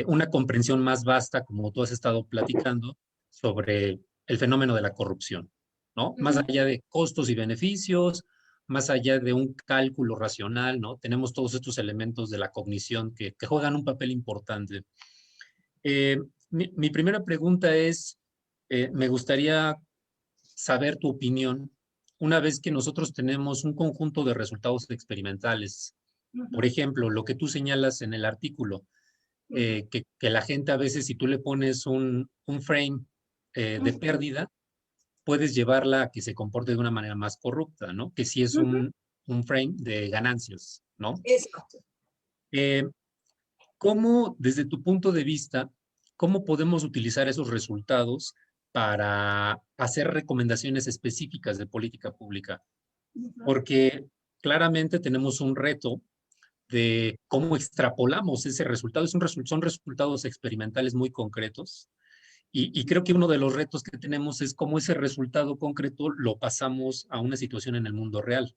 una comprensión más vasta, como tú has estado platicando, sobre el fenómeno de la corrupción, ¿no? Más allá de costos y beneficios, más allá de un cálculo racional, ¿no? Tenemos todos estos elementos de la cognición que juegan un papel importante. Mi primera pregunta es, me gustaría saber tu opinión una vez que nosotros tenemos un conjunto de resultados experimentales. Por ejemplo, lo que tú señalas en el artículo, que la gente a veces, si tú le pones un frame de pérdida, puedes llevarla a que se comporte de una manera más corrupta, ¿no? Que si es un frame de ganancias, ¿no? Exacto. ¿Cómo, desde tu punto de vista, cómo podemos utilizar esos resultados para hacer recomendaciones específicas de política pública? Porque claramente tenemos un reto de cómo extrapolamos ese resultado. Son resultados experimentales muy concretos. Y creo que uno de los retos que tenemos es cómo ese resultado concreto lo pasamos a una situación en el mundo real,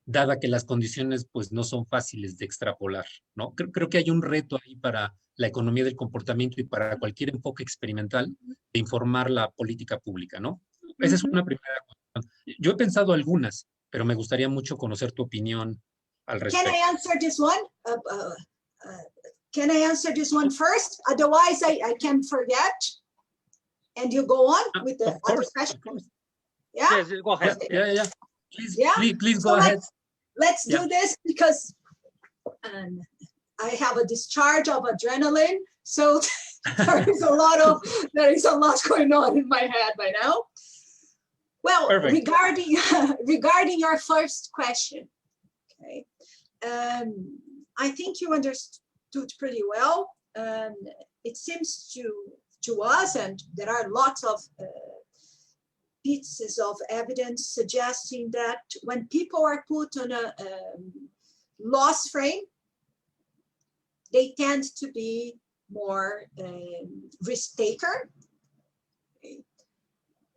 dada que las condiciones pues no son fáciles de extrapolar, ¿no? Creo que hay un reto ahí para la economía del comportamiento y para cualquier enfoque experimental de informar la política pública, ¿no? Esa es una primera cuestión. Yo he pensado algunas, pero me gustaría mucho conocer tu opinión al respecto. Can I answer this one? Can I answer this one first? Otherwise, I can forget. And you go on with the other question. Yeah? Yes, go ahead. Yeah. Please go ahead. Let's do this because I have a discharge of adrenaline. So there is a lot going on in my head right now. Well, regarding your first question, okay, I think you understood pretty well. It seems to us, and there are lots of pieces of evidence suggesting that when people are put on a loss frame, they tend to be more risk taker. Okay.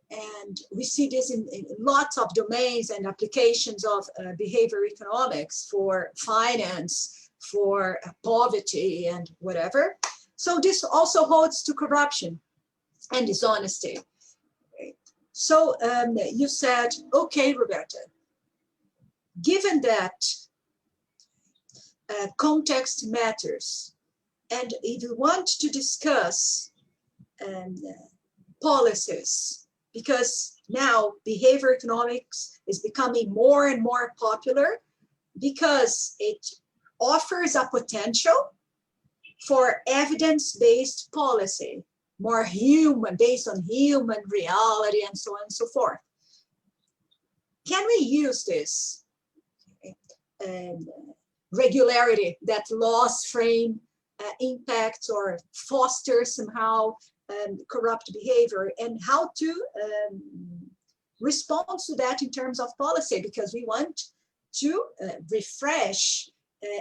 And we see this in lots of domains and applications of behavior economics for finance, for poverty and whatever. So this also holds to corruption and dishonesty. Okay. So you said, okay, Roberta, given that context matters, and if you want to discuss policies, because now behavior economics is becoming more and more popular because it offers a potential for evidence-based policy, more human, based on human reality and so on and so forth. Can we use this regularity that laws frame impacts or foster somehow corrupt behavior, and how to respond to that in terms of policy, because we want to refresh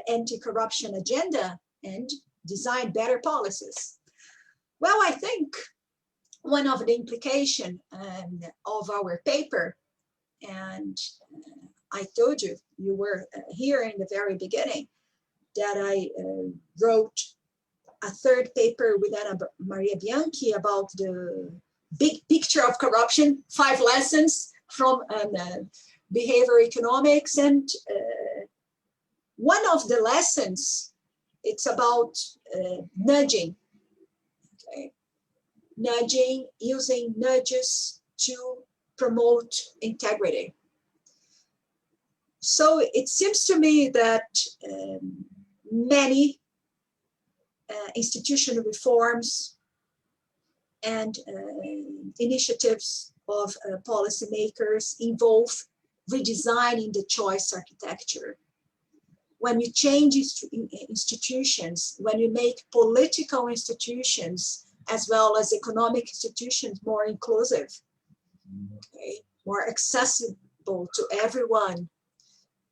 anti-corruption agenda and design better policies. Well, I think one of the implications of our paper, and I told you, you were here in the very beginning, that I wrote a third paper with Ana María Bianchi about the big picture of corruption, 5 lessons from behavior economics. And one of the lessons, it's about nudging, okay? Nudging, using nudges to promote integrity. So it seems to me that many institutional reforms and initiatives of policymakers involve redesigning the choice architecture. When you change institutions, when you make political institutions as well as economic institutions more inclusive, okay, more accessible to everyone.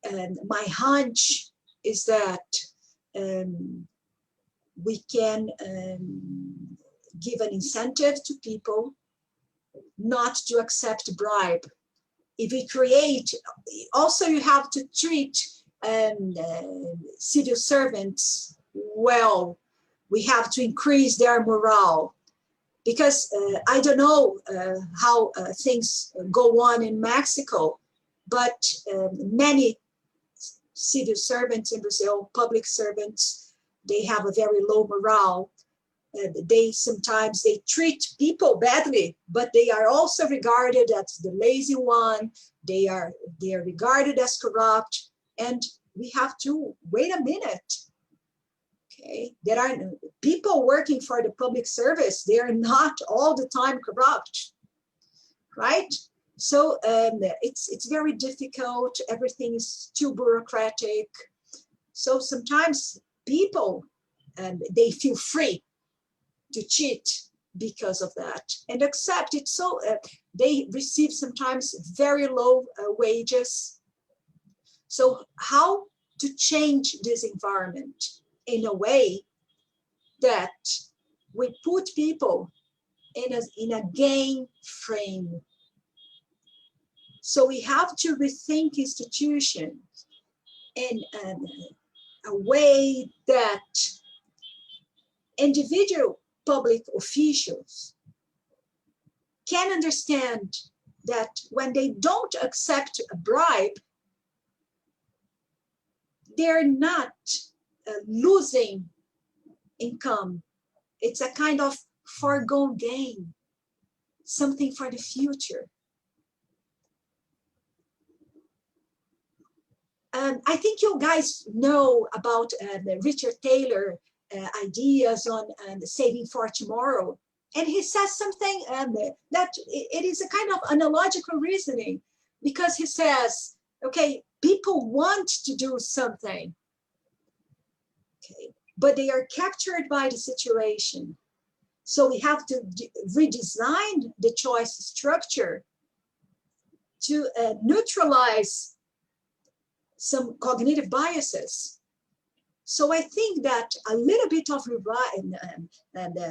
And my hunch is that we can give an incentive to people not to accept bribe. If we create, also you have to treat civil servants well. We have to increase their morale, because I don't know how things go on in Mexico, but many civil servants in Brazil, public servants, they have a very low morale. Sometimes they treat people badly, but they are also regarded as the lazy one. They are regarded as corrupt, and we have to wait a minute. Okay, there are people working for the public service. They are not all the time corrupt, right? So it's very difficult. Everything is too bureaucratic. So sometimes people they feel free to cheat because of that, and accept it. So they receive sometimes very low wages. So how to change this environment in a way that we put people in a gain frame? So we have to rethink institutions in a way that individual public officials can understand that when they don't accept a bribe, they're not losing income. It's a kind of foregone gain, something for the future. I think you guys know about the Richard Taylor ideas on saving for tomorrow. And he says something that it is a kind of analogical reasoning, because he says, okay, people want to do something, okay, but they are captured by the situation. So we have to redesign the choice structure to neutralize some cognitive biases. So I think that a little bit of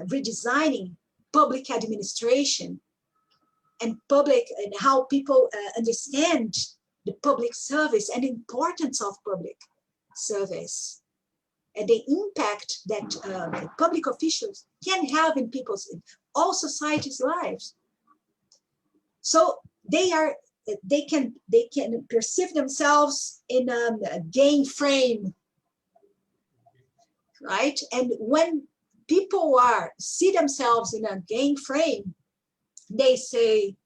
redesigning public administration and how people understand the public service and the importance of public service and the impact that public officials can have in all societies' lives. So they can perceive themselves in a gain frame, right? And when people see themselves in a gain frame, they say,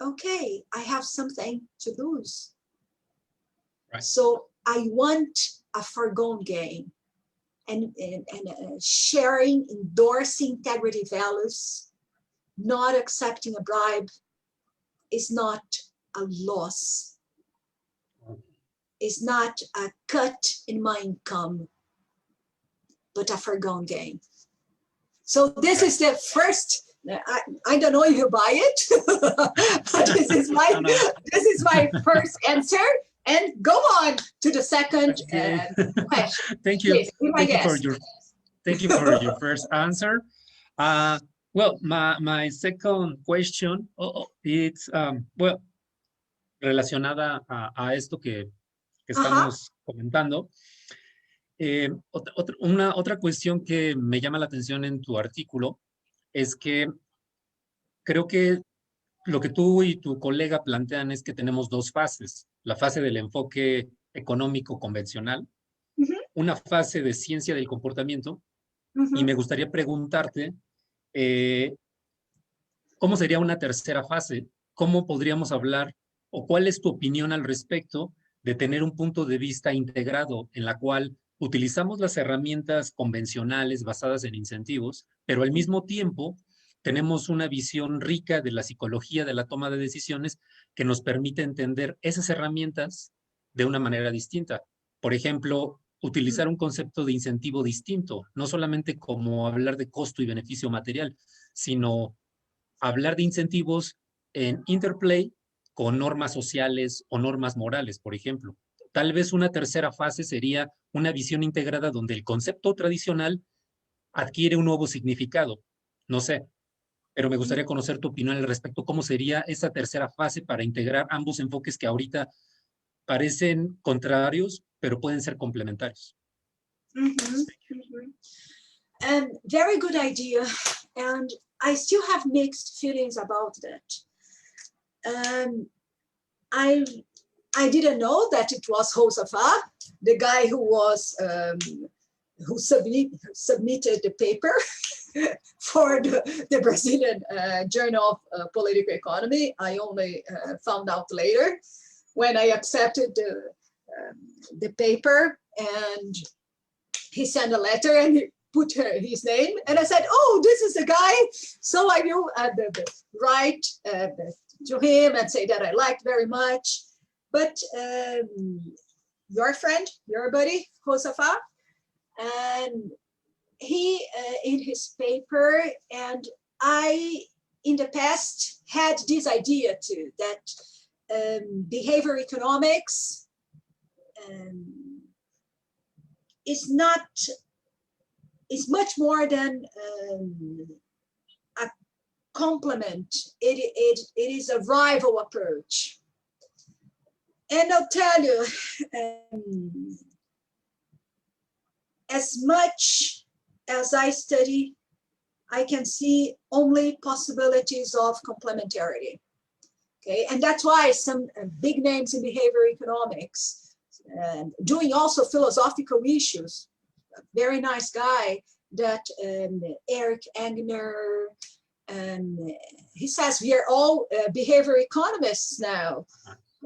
okay, I have something to lose. Right. So I want a foregone gain. And sharing, endorsing integrity values, not accepting a bribe is not a loss. It's not a cut in my income, but a foregone gain. So this is the first, I don't know if you buy it. This is my first answer. And go on to the second question. Thank you. Please, thank you for your first answer. Well, my second question, it's well, relacionada a esto que estamos comentando. Otra cuestión que me llama la atención en tu artículo es que creo que lo que tú y tu colega plantean es que tenemos dos fases. La fase del enfoque económico convencional, una fase de ciencia del comportamiento, y me gustaría preguntarte, ¿cómo sería una tercera fase? ¿Cómo podríamos hablar, o cuál es tu opinión al respecto de tener un punto de vista integrado en la cual utilizamos las herramientas convencionales basadas en incentivos, pero al mismo tiempo tenemos una visión rica de la psicología de la toma de decisiones que nos permite entender esas herramientas de una manera distinta? Por ejemplo, utilizar un concepto de incentivo distinto, no solamente como hablar de costo y beneficio material, sino hablar de incentivos en interplay con normas sociales o normas morales, por ejemplo. Tal vez una tercera fase sería una visión integrada donde el concepto tradicional adquiere un nuevo significado. No sé, pero me gustaría conocer tu opinión al respecto. ¿Cómo sería esa tercera fase para integrar ambos enfoques que ahorita parecen contrarios, pero pueden ser complementarios? Very good idea. And I still have mixed feelings about that. I didn't know that it was Josafat, the guy who was who submitted the paper for the Brazilian Journal of Political Economy. I only found out later when I accepted the paper, and he sent a letter and he put his name, and I said, "Oh, this is the guy." So I will write to him and say that I liked very much. But your friend, your buddy, Josafat, and he in his paper, and I in the past had this idea too, that behavior economics is not, is much more than a complement. It is a rival approach. And I'll tell you, as much as I study, I can see only possibilities of complementarity. Okay, and that's why some big names in behavior economics, doing also philosophical issues, a very nice guy, that Eric Engner, and he says we are all behavior economists now.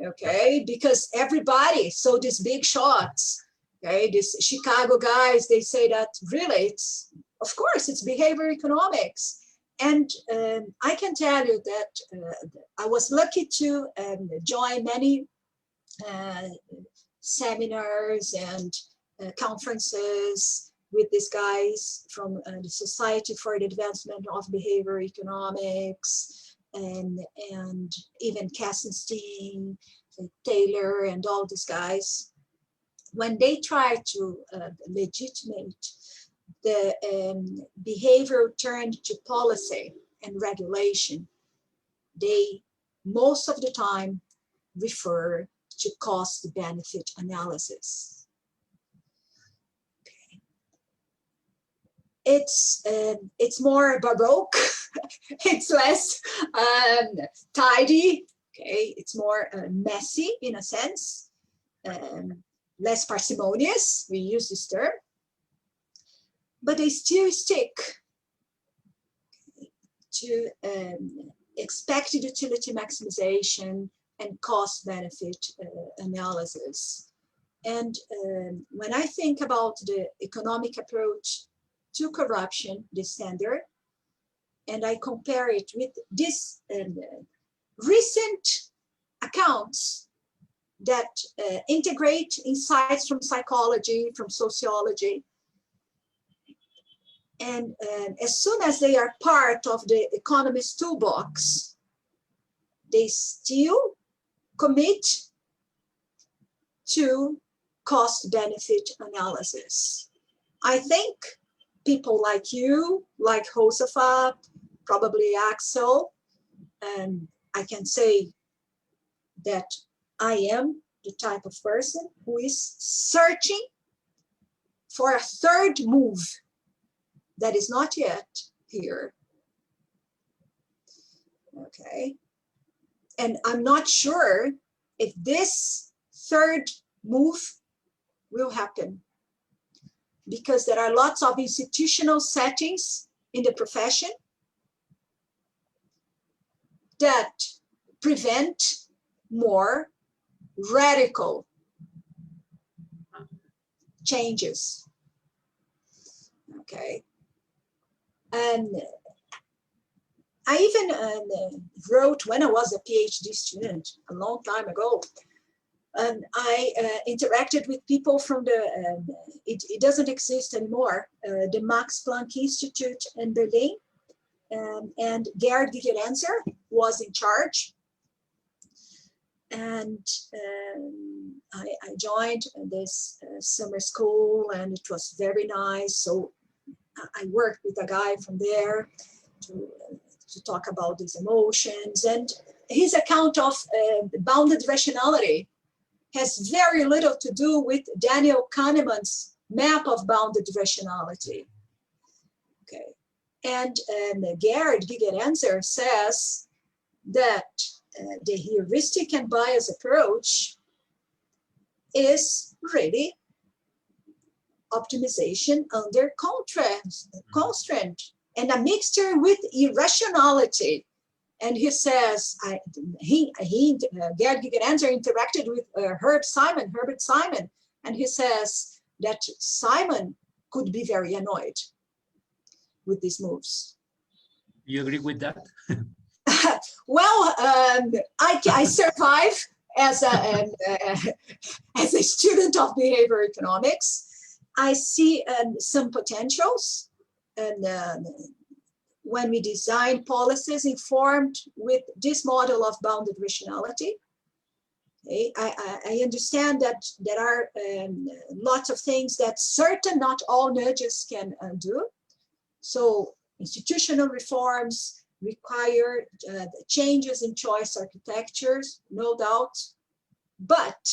Okay, because everybody, so these big shots, okay, these Chicago guys, they say that really it's, of course, it's behavior economics. And I can tell you that I was lucky to join many seminars and conferences with these guys from the Society for the Advancement of Behavior Economics, and even Kassenstein, Taylor, and all these guys. When they try to legitimate the behavior turned to policy and regulation, they most of the time refer to cost-benefit analysis. Okay. It's more baroque. It's less tidy. Okay, it's more messy in a sense, less parsimonious. We use this term, but they still stick to expected utility maximization and cost-benefit analysis. And when I think about the economic approach to corruption, the standard, and I compare it with this recent accounts that integrate insights from psychology, from sociology, and as soon as they are part of the economist toolbox, they still commit to cost-benefit analysis. I think people like you, like Josafat, probably Axel, and I can say that I am the type of person who is searching for a third move that is not yet here. Okay. And I'm not sure if this third move will happen, because there are lots of institutional settings in the profession that prevent more radical changes. Okay. And I even wrote, when I was a PhD student a long time ago, I interacted with people from the, it doesn't exist anymore, the Max Planck Institute in Berlin, and Gerd Gigerenzer was in charge. And I joined this summer school, and it was very nice. So I worked with a guy from there to talk about these emotions, and his account of bounded rationality has very little to do with Daniel Kahneman's map of bounded rationality. Okay, and Gerd Gigerenzer says that the heuristic and bias approach is really optimization under constraint and a mixture with irrationality. And he says, Gerd Gigerenzer interacted with Herbert Simon, and he says that Simon could be very annoyed with these moves. You agree with that? Well, I survive as a student of behavior economics. I see some potentials, and when we design policies informed with this model of bounded rationality. Okay? I understand that there are lots of things that certain, not all nudges can do. So institutional reforms require changes in choice architectures, no doubt. But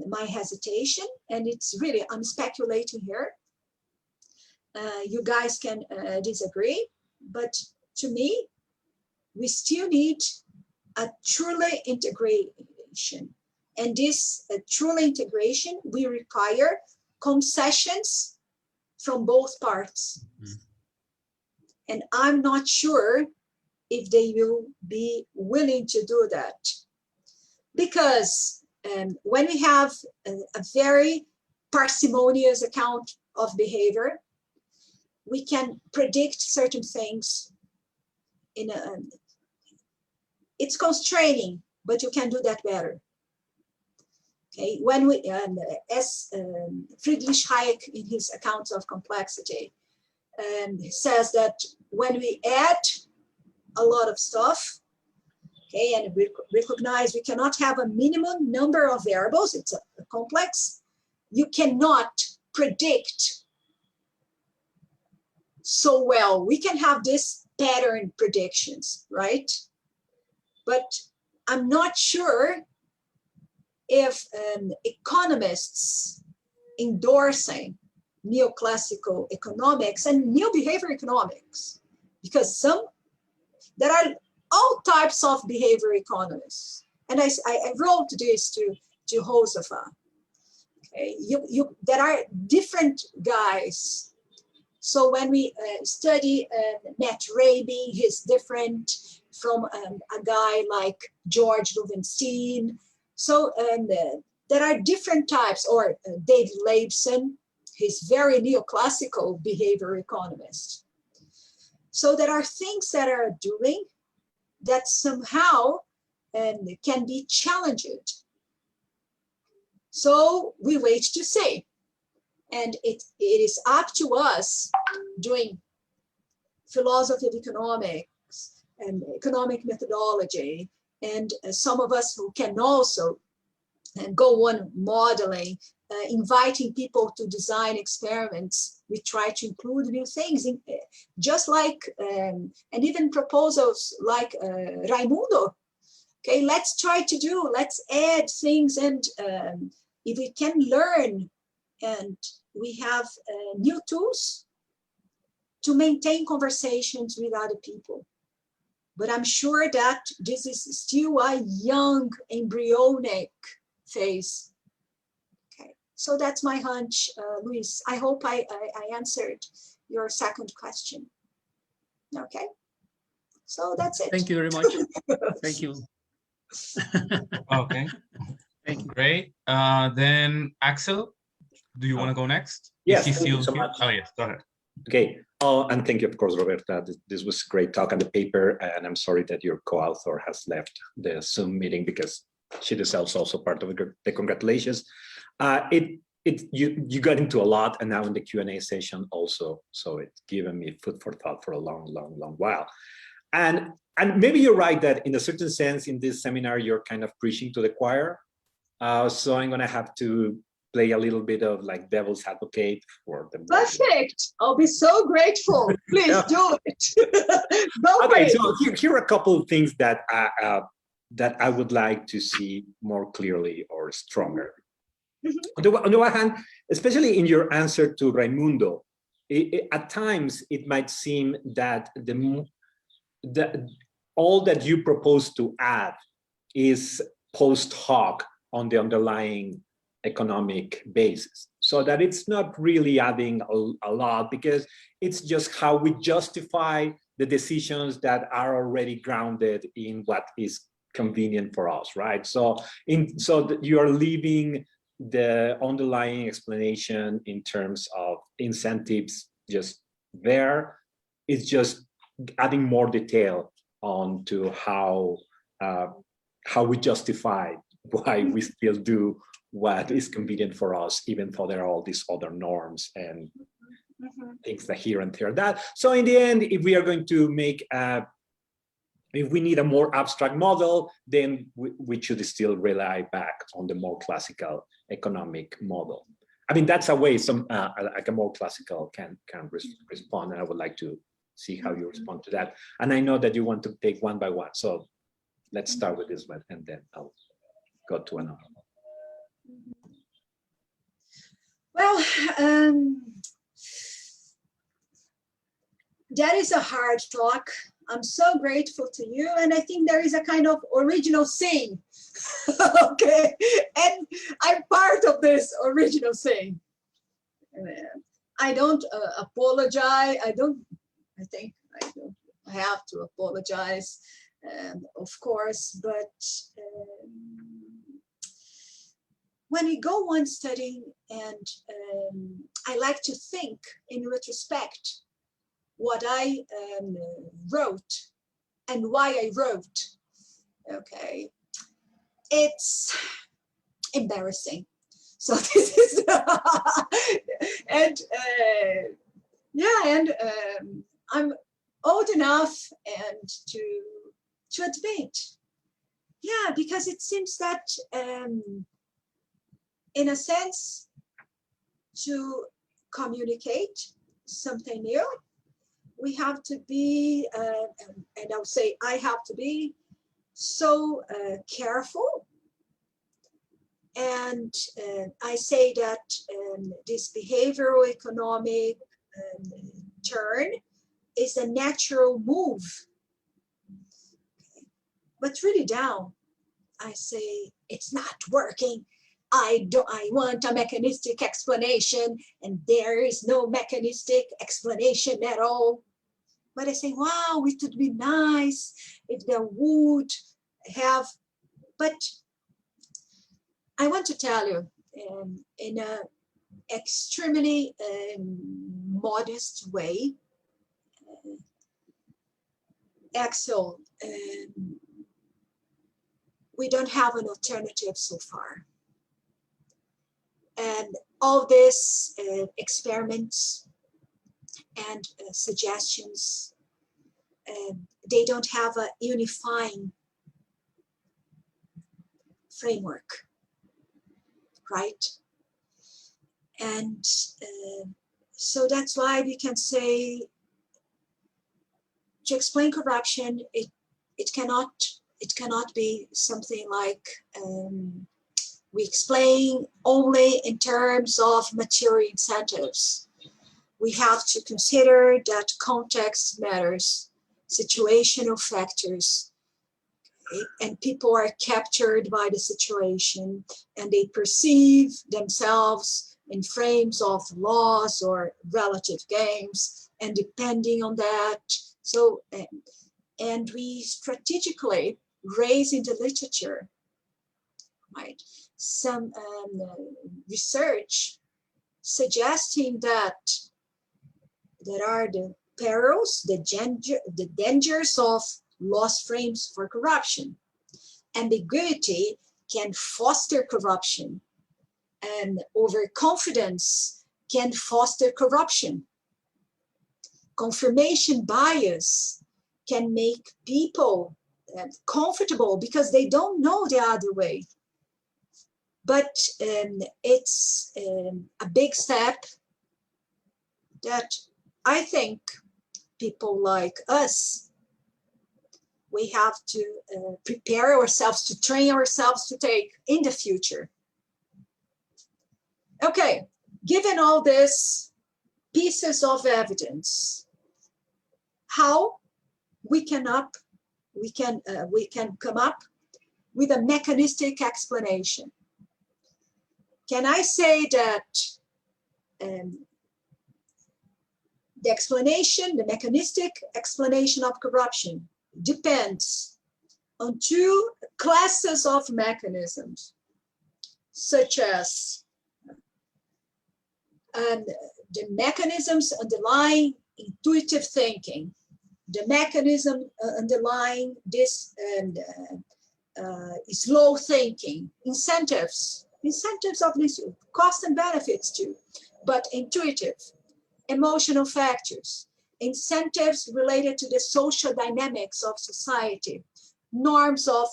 my hesitation, and it's really, I'm speculating here, you guys can disagree, but to me, we still need a truly integration. And this truly integration, we require concessions from both parts. Mm. And I'm not sure if they will be willing to do that. Because when we have a very parsimonious account of behavior, we can predict certain things in a, it's constraining, but you can do that better. Okay, when we, as Friedrich Hayek in his accounts of complexity, says that when we add a lot of stuff, okay, and we recognize we cannot have a minimum number of variables, it's a complex, you cannot predict so well. We can have this pattern predictions, right? But I'm not sure if economists endorsing neoclassical economics and new behavior economics, because there are all types of behavior economists. And I wrote this to Josafat. Okay, there are different guys. So when we study Matt Rabin, he's different from a guy like George Loewenstein. So there are different types, or David Leibson, he's very neoclassical behavior economist. So there are things that are doing that somehow can be challenged. So we wait to see. And it is up to us doing philosophy of economics and economic methodology, and some of us who can also go on modeling, inviting people to design experiments. We try to include new things, just like, and even proposals like Raimundo. Okay, let's try to let's add things, and if we can learn, and we have new tools to maintain conversations with other people. But I'm sure that this is still a young, embryonic phase. Okay, so that's my hunch, Luis. I hope I answered your second question. Okay, so that's it. Thank you very much. Thank you. Okay, thank you. Great. Then Axel, do you want to go next? Yes, thank you so much. Oh, yes, go ahead. Okay. Oh, and thank you, of course, Roberta. This was a great talk on the paper, and I'm sorry that your co-author has left the Zoom meeting because she deserves also part of the congratulations. You got into a lot, and now in the Q&A session also, so it's given me food for thought for a long while. And maybe you're right that in a certain sense in this seminar you're kind of preaching to the choir. So I'm gonna have to play a little bit of like devil's advocate for the. Perfect. I'll be so grateful. Please do it. Go Okay, for it. so here are a couple of things that I would like to see more clearly or stronger. Mm-hmm. On the one hand, especially in your answer to Raimundo, at times it might seem that all that you propose to add is post hoc on the underlying economic basis, so that it's not really adding a lot, because it's just how we justify the decisions that are already grounded in what is convenient for us, right? So you are leaving the underlying explanation in terms of incentives just there. It's just adding more detail onto how we justify why we still do what is convenient for us, even though there are all these other norms and things that here and there that. So in the end, if we are going to make if we need a more abstract model, then we should still rely back on the more classical economic model. I mean, that's a way like a more classical can respond, and I would like to see how you respond to that. And I know that you want to take one by one, so let's start with this one, and then I'll go to another one. Well, that is a hard talk. I'm so grateful to you, and I think there is a kind of original sin. Okay, and I'm part of this original sin. I don't apologize. I think I don't have to apologize, of course, but when we go on studying, and I like to think in retrospect what I wrote and why I wrote, okay, it's embarrassing. So this is, and I'm old enough and to admit, yeah, because it seems that in a sense, to communicate something new, we have to be, and I'll say I have to be so careful. And I say that this behavioral economic turn is a natural move. But really down, I say it's not working. I want a mechanistic explanation, and there is no mechanistic explanation at all. But I say, wow, it would be nice if there would have, but I want to tell you in an extremely modest way, Axel, we don't have an alternative so far. And all these experiments and suggestions, they don't have a unifying framework, right? And so that's why we can say, to explain corruption, it cannot be something like we explain only in terms of material incentives. We have to consider that context matters, situational factors, okay? And people are captured by the situation, and they perceive themselves in frames of laws or relative games, and depending on that, so, and we strategically raise in the literature, right, some research suggesting that there are the perils, the dangers of lost frames for corruption. Ambiguity can foster corruption, and overconfidence can foster corruption. Confirmation bias can make people comfortable because they don't know the other way. But it's a big step that I think people like us, we have to prepare ourselves, to train ourselves to take in the future. Okay, given all this pieces of evidence, how we can come up with a mechanistic explanation. Can I say that the explanation, the mechanistic explanation of corruption depends on two classes of mechanisms, such as the mechanisms underlying intuitive thinking, the mechanism underlying this slow thinking, incentives of this, cost and benefits too, but intuitive, emotional factors, incentives related to the social dynamics of society, norms of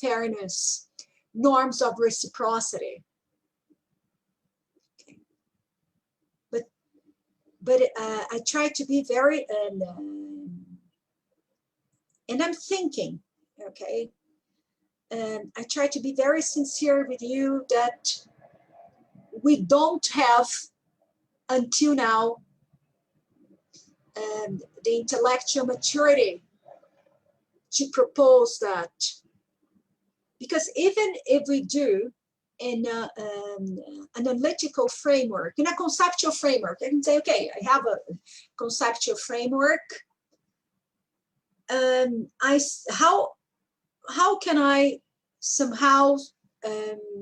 fairness, norms of reciprocity. Okay. But I try to be very, and I'm thinking, okay, I try to be very sincere with you that we don't have until now the intellectual maturity to propose that. Because even if we do in an analytical framework, in a conceptual framework, I can say, okay, I have a conceptual framework. How can I somehow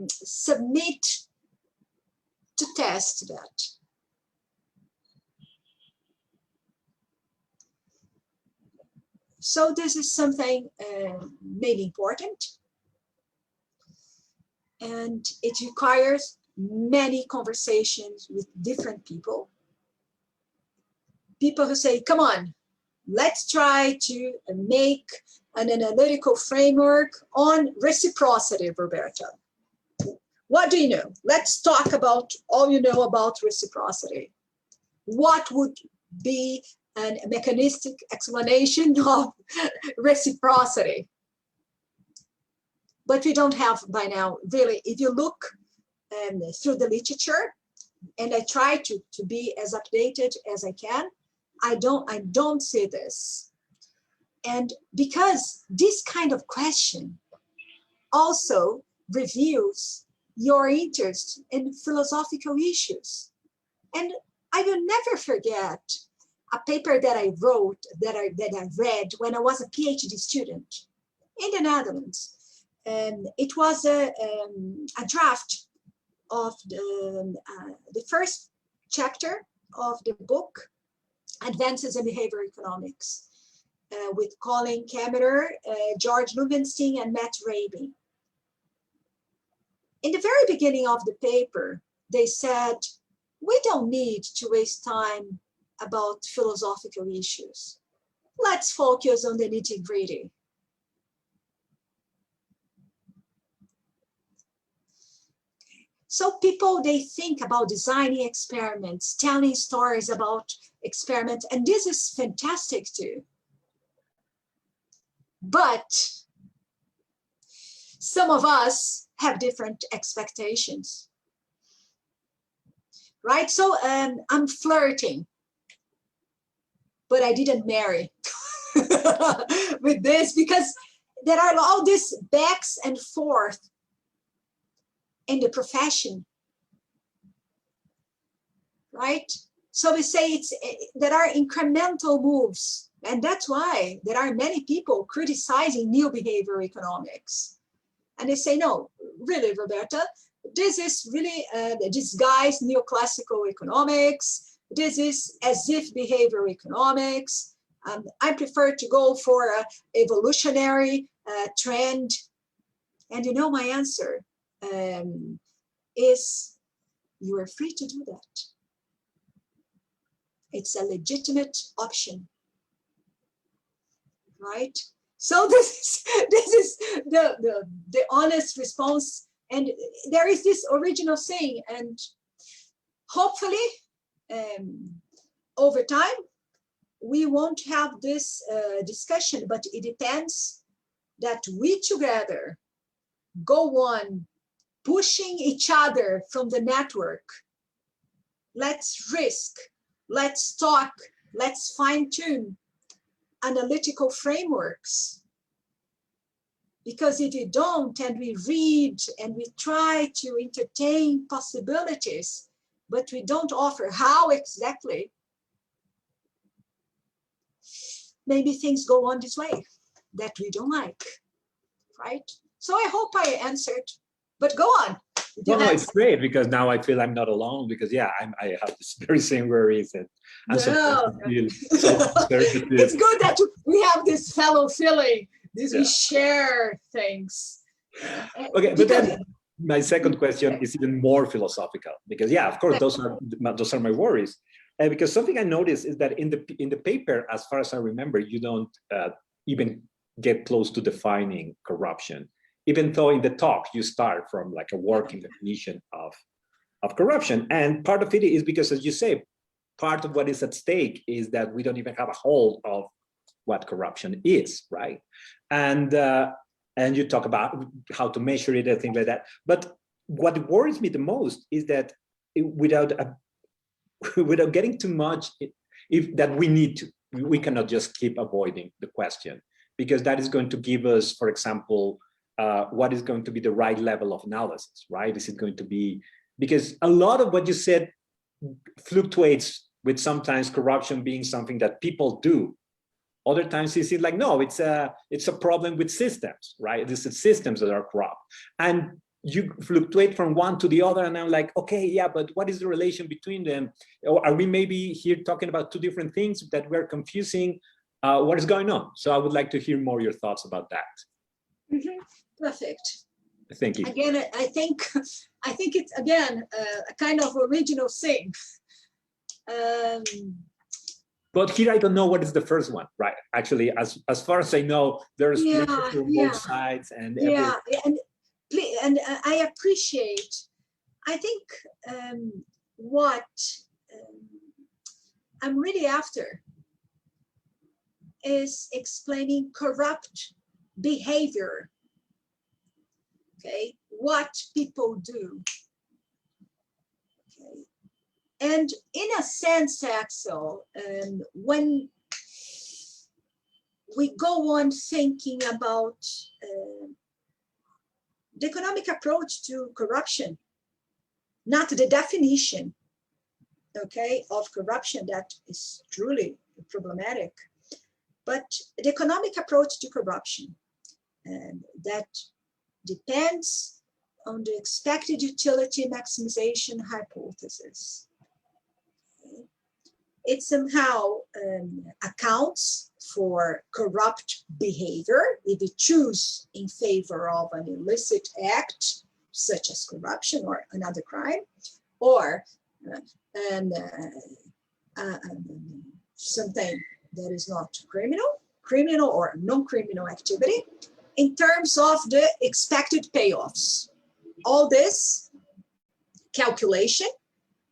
submit to test that? So this is something maybe important, and it requires many conversations with different people. People who say, come on, let's try to make an analytical framework on reciprocity, Roberta. What do you know? Let's talk about all you know about reciprocity. What would be a mechanistic explanation of reciprocity? But we don't have by now, really, if you look through the literature, and I try to be as updated as I can, I don't see this. And because this kind of question also reveals your interest in philosophical issues. And I will never forget a paper that I wrote, that I read when I was a PhD student in the Netherlands. It was a draft of the first chapter of the book, Advances in Behavior Economics, with Colin Kammerer, George Lubenstein, and Matt Raby. In the very beginning of the paper, they said, we don't need to waste time about philosophical issues. Let's focus on the nitty-gritty. So people, they think about designing experiments, telling stories about experiments, and this is fantastic too. But some of us have different expectations, right? So I'm flirting, but I didn't marry with this because there are all these backs and forth in the profession, right? So we say there are incremental moves, and that's why there are many people criticizing new behavior economics. And they say, no, really, Roberta, this is really disguised neoclassical economics. This is as if behavior economics. I prefer to go for an evolutionary trend And you know my answer is you are free to do that. It's a legitimate option, right? So this is the honest response. And there is this original saying, and hopefully over time, we won't have this discussion, but it depends that we together go on pushing each other from the network. Let's risk, let's talk, let's fine-tune analytical frameworks. Because if we don't, and we read and we try to entertain possibilities, but we don't offer how exactly, maybe things go on this way that we don't like, right? So I hope I answered, but go on. No, it's great, because now I feel I'm not alone, because yeah, I have this very same worries, and I'm it's good that we have this fellow feeling, we share things. Okay, but then my second question is even more philosophical, because yeah, of course, those are my worries. Because something I noticed is that in the paper, as far as I remember, you don't even get close to defining corruption, even though in the talk you start from like a working definition of corruption. And part of it is because, as you say, part of what is at stake is that we don't even have a hold of what corruption is, right? And you talk about how to measure it and things like that. But what worries me the most is that without getting too much, that we cannot just keep avoiding the question, because that is going to give us, for example, what is going to be the right level of analysis, right? Is it going to be, because a lot of what you said fluctuates with sometimes corruption being something that people do. Other times you see like, no, it's a problem with systems, right? This is systems that are corrupt. And you fluctuate from one to the other, and I'm like, okay, yeah, but what is the relation between them? Or are we maybe here talking about two different things that we're confusing? What is going on? So I would like to hear more your thoughts about that. Mm-hmm. Perfect. Thank you. Again, I think it's again a kind of original thing. But here I don't know what is the first one, right? Actually, as far as I know, there's literature on both sides, and and I appreciate. I think what I'm really after is explaining corrupt behavior. Okay, what people do. Okay, and in a sense, Axel, when we go on thinking about the economic approach to corruption, not the definition, okay, of corruption that is truly problematic, but the economic approach to corruption, and that depends on the expected utility maximization hypothesis. Okay. It somehow accounts for corrupt behavior if we choose in favor of an illicit act, such as corruption or another crime, or something that is not criminal or non-criminal activity, in terms of the expected payoffs. All this calculation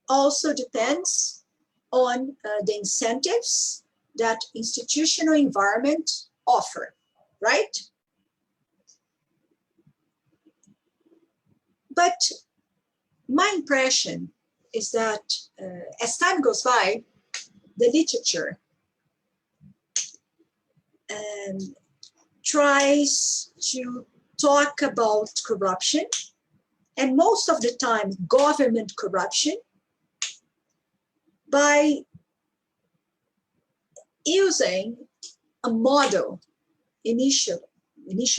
also depends on the incentives that institutional environment offer, right? But my impression is that as time goes by, the literature tries to talk about corruption, and most of the time government corruption, by using a model, initial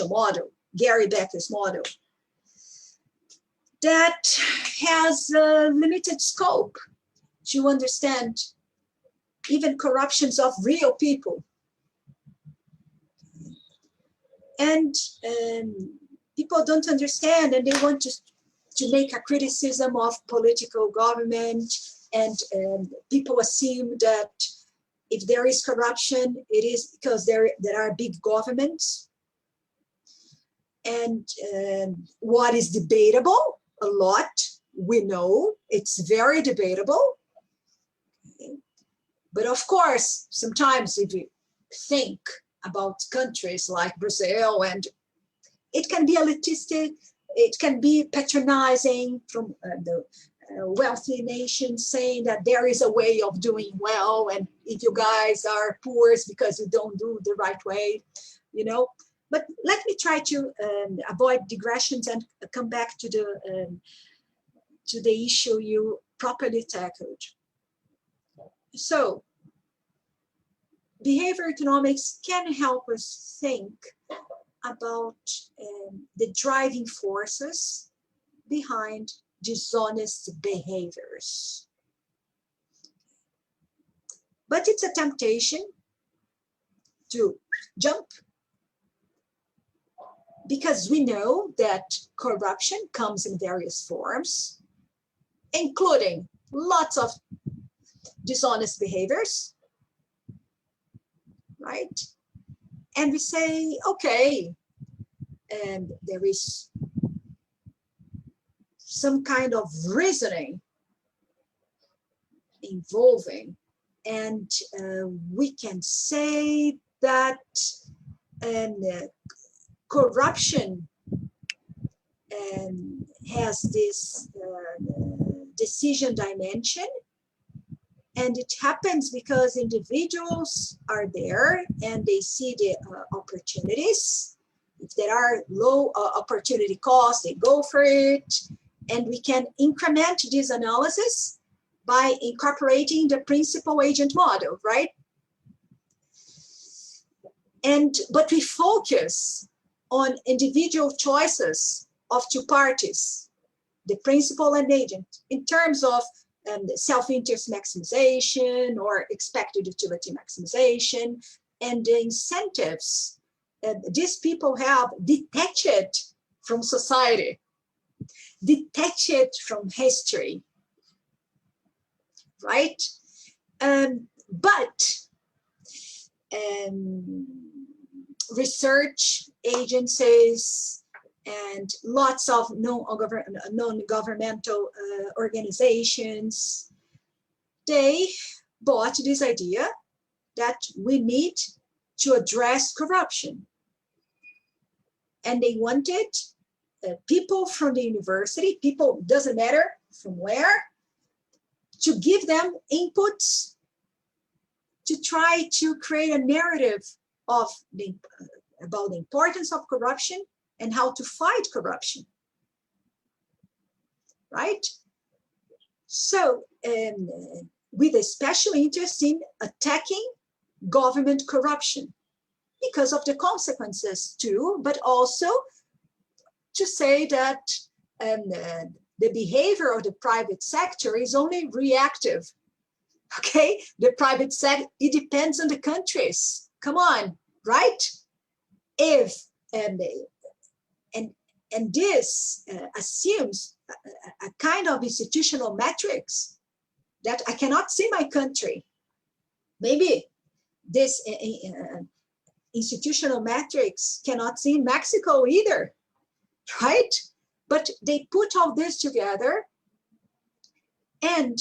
model, Gary Becker's model, that has a limited scope to understand even corruptions of real people. And people don't understand, and they want to make a criticism of political government, and people assume that if there is corruption, it is because there are big governments. And what is debatable a lot, we know it's very debatable. Okay. But of course, sometimes if you think about countries like Brazil, and it can be elitistic, it can be patronizing from the wealthy nations, saying that there is a way of doing well, and if you guys are poor, it's because you don't do the right way, you know. But let me try to avoid digressions and come back to the issue you properly tackled. So, behavior economics can help us think about the driving forces behind dishonest behaviors. But it's a temptation to jump, because we know that corruption comes in various forms, including lots of dishonest behaviors, right? And we say, okay, and there is some kind of reasoning involving, and we can say that corruption has this decision dimension, and it happens because individuals are there and they see the opportunities. If there are low opportunity costs, they go for it. And we can increment this analysis by incorporating the principal agent model, right? But we focus on individual choices of two parties, the principal and agent, in terms of self-interest maximization or expected utility maximization, and the incentives these people have detached from society, detached from history, right? But research agencies and lots of non-governmental organizations, they bought this idea that we need to address corruption. And they wanted people from the university, people, doesn't matter from where, to give them inputs to try to create a narrative of about the importance of corruption and how to fight corruption, right? So, with a special interest in attacking government corruption because of the consequences too, but also to say that the behavior of the private sector is only reactive. Okay, the private sector, it depends on the countries. Come on, right? If and this assumes a kind of institutional metrics that I cannot see my country. Maybe this institutional metrics cannot see in Mexico either, right? But they put all this together, and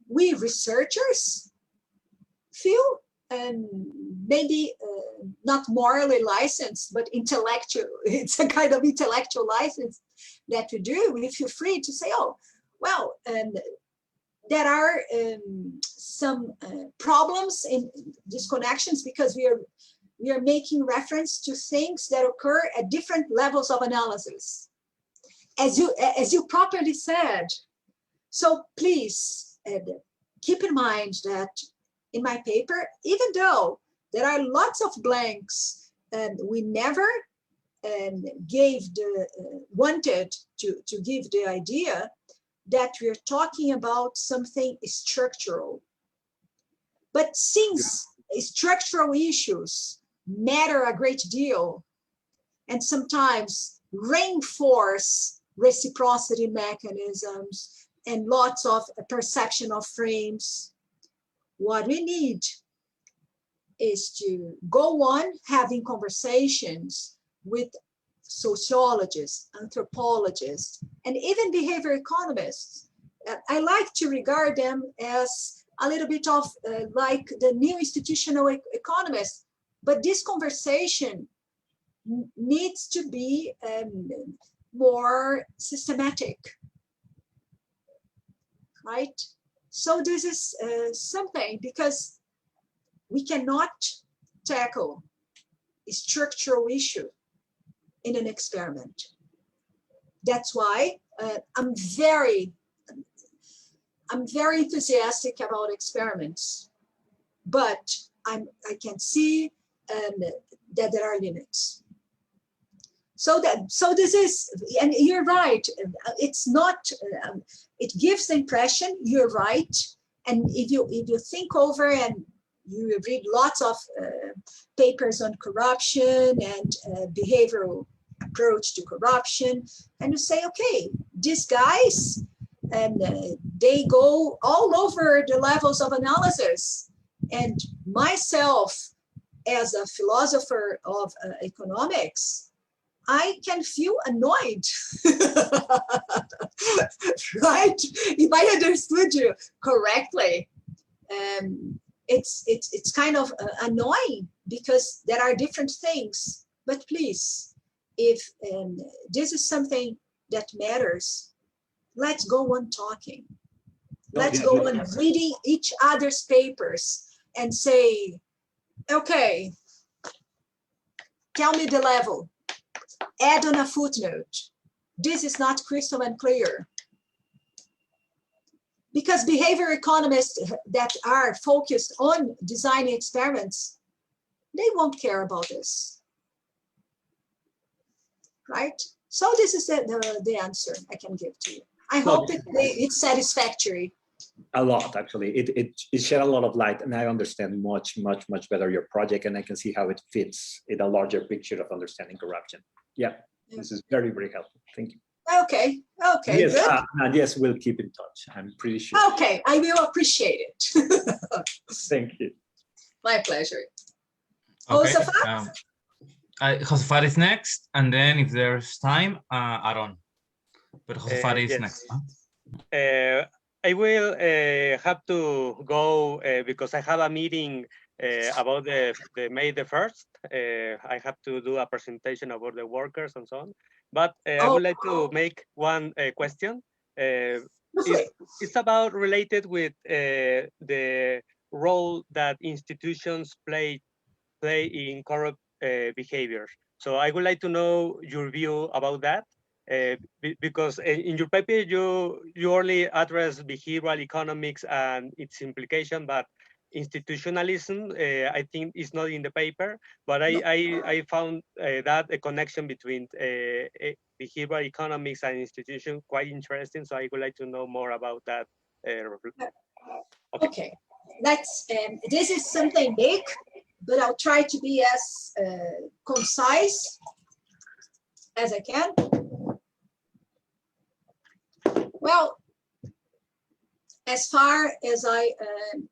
we researchers feel maybe not morally licensed, but intellectual. It's a kind of intellectual license that we do. We feel free to say, oh, well, there are some problems in disconnections because we are making reference to things that occur at different levels of analysis, as you properly said. So please keep in mind that in my paper, even though there are lots of blanks, we never wanted to give the idea that we're talking about something structural. But since structural issues matter a great deal, and sometimes reinforce reciprocity mechanisms and lots of perception of frames. What we need is to go on having conversations with sociologists, anthropologists, and even behavior economists. I like to regard them as a little bit of like the new institutional economists, but this conversation needs to be more systematic, right? So this is something, because we cannot tackle a structural issue in an experiment. That's why I'm very enthusiastic about experiments, but I can see that there are limits. So this is, and you're right, it's not, it gives the impression you're right. And if you think over and you read lots of papers on corruption and behavioral approach to corruption, and you say, okay, these guys, and they go all over the levels of analysis. And myself, as a philosopher of economics, I can feel annoyed, right? If I understood you correctly, it's kind of annoying, because there are different things. But please, if this is something that matters, let's go on talking. Let's go on reading each other's papers and say, okay, tell me the level. Add on a footnote. This is not crystal and clear. Because behavior economists that are focused on designing experiments, they won't care about this, right? So this is the answer I can give to you. I hope it's satisfactory. A lot, actually. It shed a lot of light, and I understand much better your project, and I can see how it fits in a larger picture of understanding corruption. Yeah, this is very helpful. Thank you. Okay, yes, good. And yes, we'll keep in touch. I'm pretty sure. Okay, I will appreciate it. Thank you. My pleasure. Okay. Josafat? Josafat is next, and then if there's time, Aaron. But Josafat is yes. next. Huh? I will have to go because I have a meeting about the May the 1st. I have to do a presentation about the workers and so on. But I would like to make one question. It's about related with the role that institutions play in corrupt behavior. So I would like to know your view about that. Because in your paper you only address behavioral economics and its implication, but institutionalism I think is not in the paper. But I found that a connection between behavioral economics and institution quite interesting. So I would like to know more about that. Okay. Let's. This is something big, but I'll try to be as concise as I can. Well, as far as I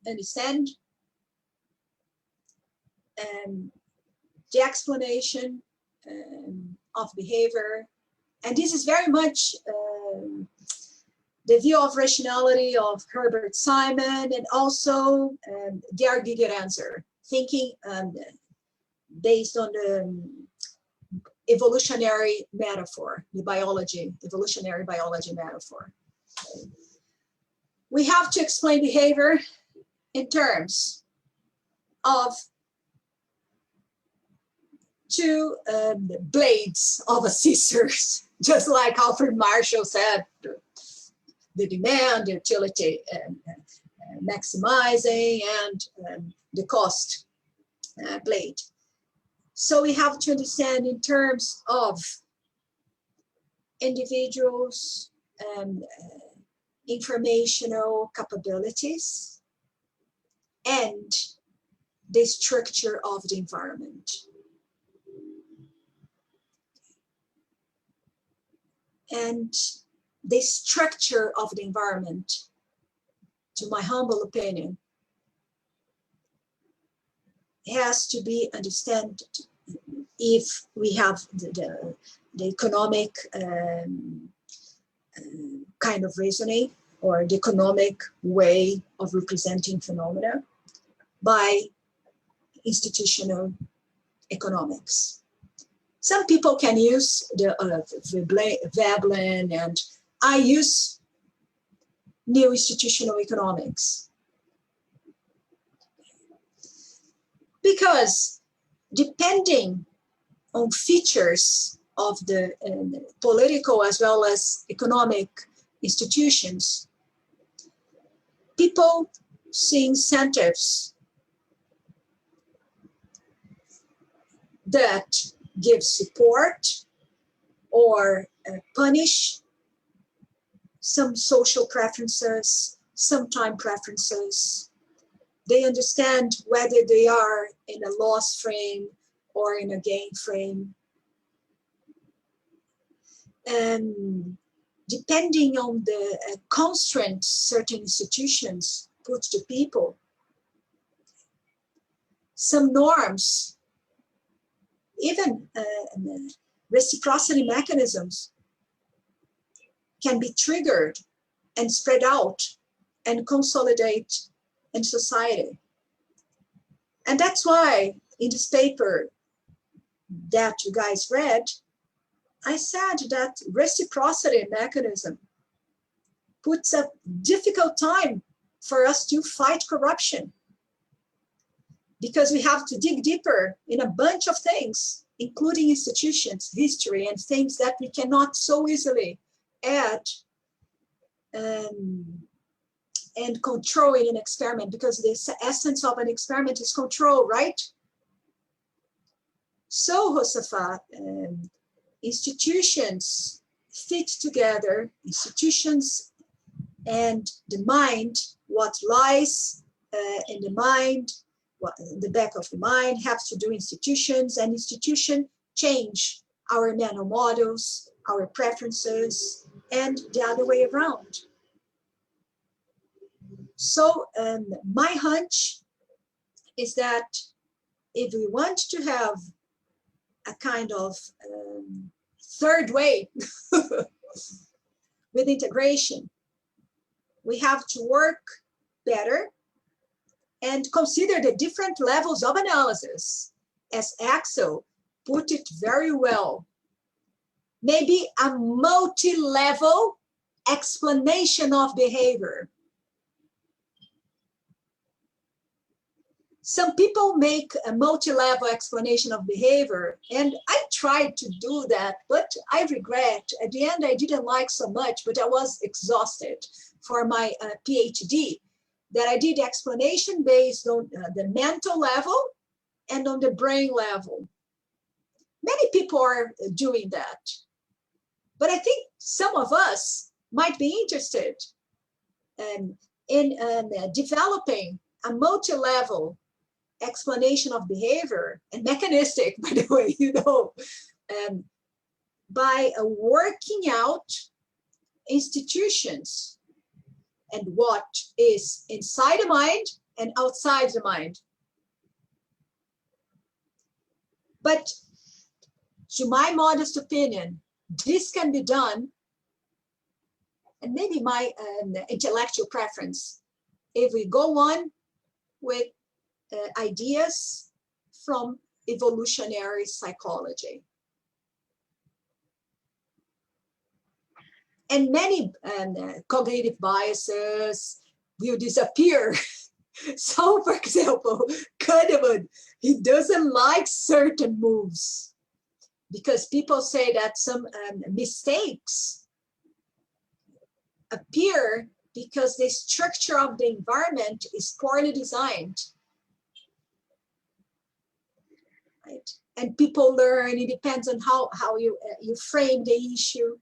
understand, the explanation of behavior, and this is very much the view of rationality of Herbert Simon, and also Georg Gigerenzer, thinking based on the evolutionary metaphor, the evolutionary biology metaphor. We have to explain behavior in terms of two blades of a scissors, just like Alfred Marshall said, the demand, the utility maximizing, and the cost blade. So we have to understand in terms of individuals' informational capabilities and the structure of the environment. And the structure of the environment, to my humble opinion, has to be understood if we have the economic kind of reasoning, or the economic way of representing phenomena by institutional economics. Some people can use the Veblen, and I use new institutional economics. Because depending on features of the political as well as economic institutions, people see incentives that give support or punish some social preferences, some time preferences. They understand whether they are in a loss frame or in a gain frame. And depending on the constraints certain institutions put to people, some norms, even reciprocity mechanisms, can be triggered and spread out and consolidate in society. And that's why in this paper that you guys read, I said that reciprocity mechanism puts a difficult time for us to fight corruption, because we have to dig deeper in a bunch of things, including institutions, history, and things that we cannot so easily add and control in an experiment, because the essence of an experiment is control, right? So, Josafat, institutions fit together, institutions and the mind, what lies in the mind, what in the back of the mind, have to do institutions, and institutions change our mental models, our preferences, and the other way around. So my hunch is that if we want to have a kind of third way with integration, we have to work better and consider the different levels of analysis, as Axel put it very well. Maybe a multi-level explanation of behavior. Some people make a multi-level explanation of behavior, and I tried to do that, but I regret, at the end I didn't like so much, but I was exhausted for my PhD, that I did explanation based on the mental level and on the brain level. Many people are doing that, but I think some of us might be interested in developing a multi-level explanation of behavior, and mechanistic, by the way, you know, by working out institutions and what is inside the mind and outside the mind. But to my modest opinion, this can be done, and maybe my intellectual preference, if we go on with ideas from evolutionary psychology. And many cognitive biases will disappear. So, for example, Kahneman, he doesn't like certain moves because people say that some mistakes appear because the structure of the environment is poorly designed. Right? And people learn, it depends on how you frame the issue.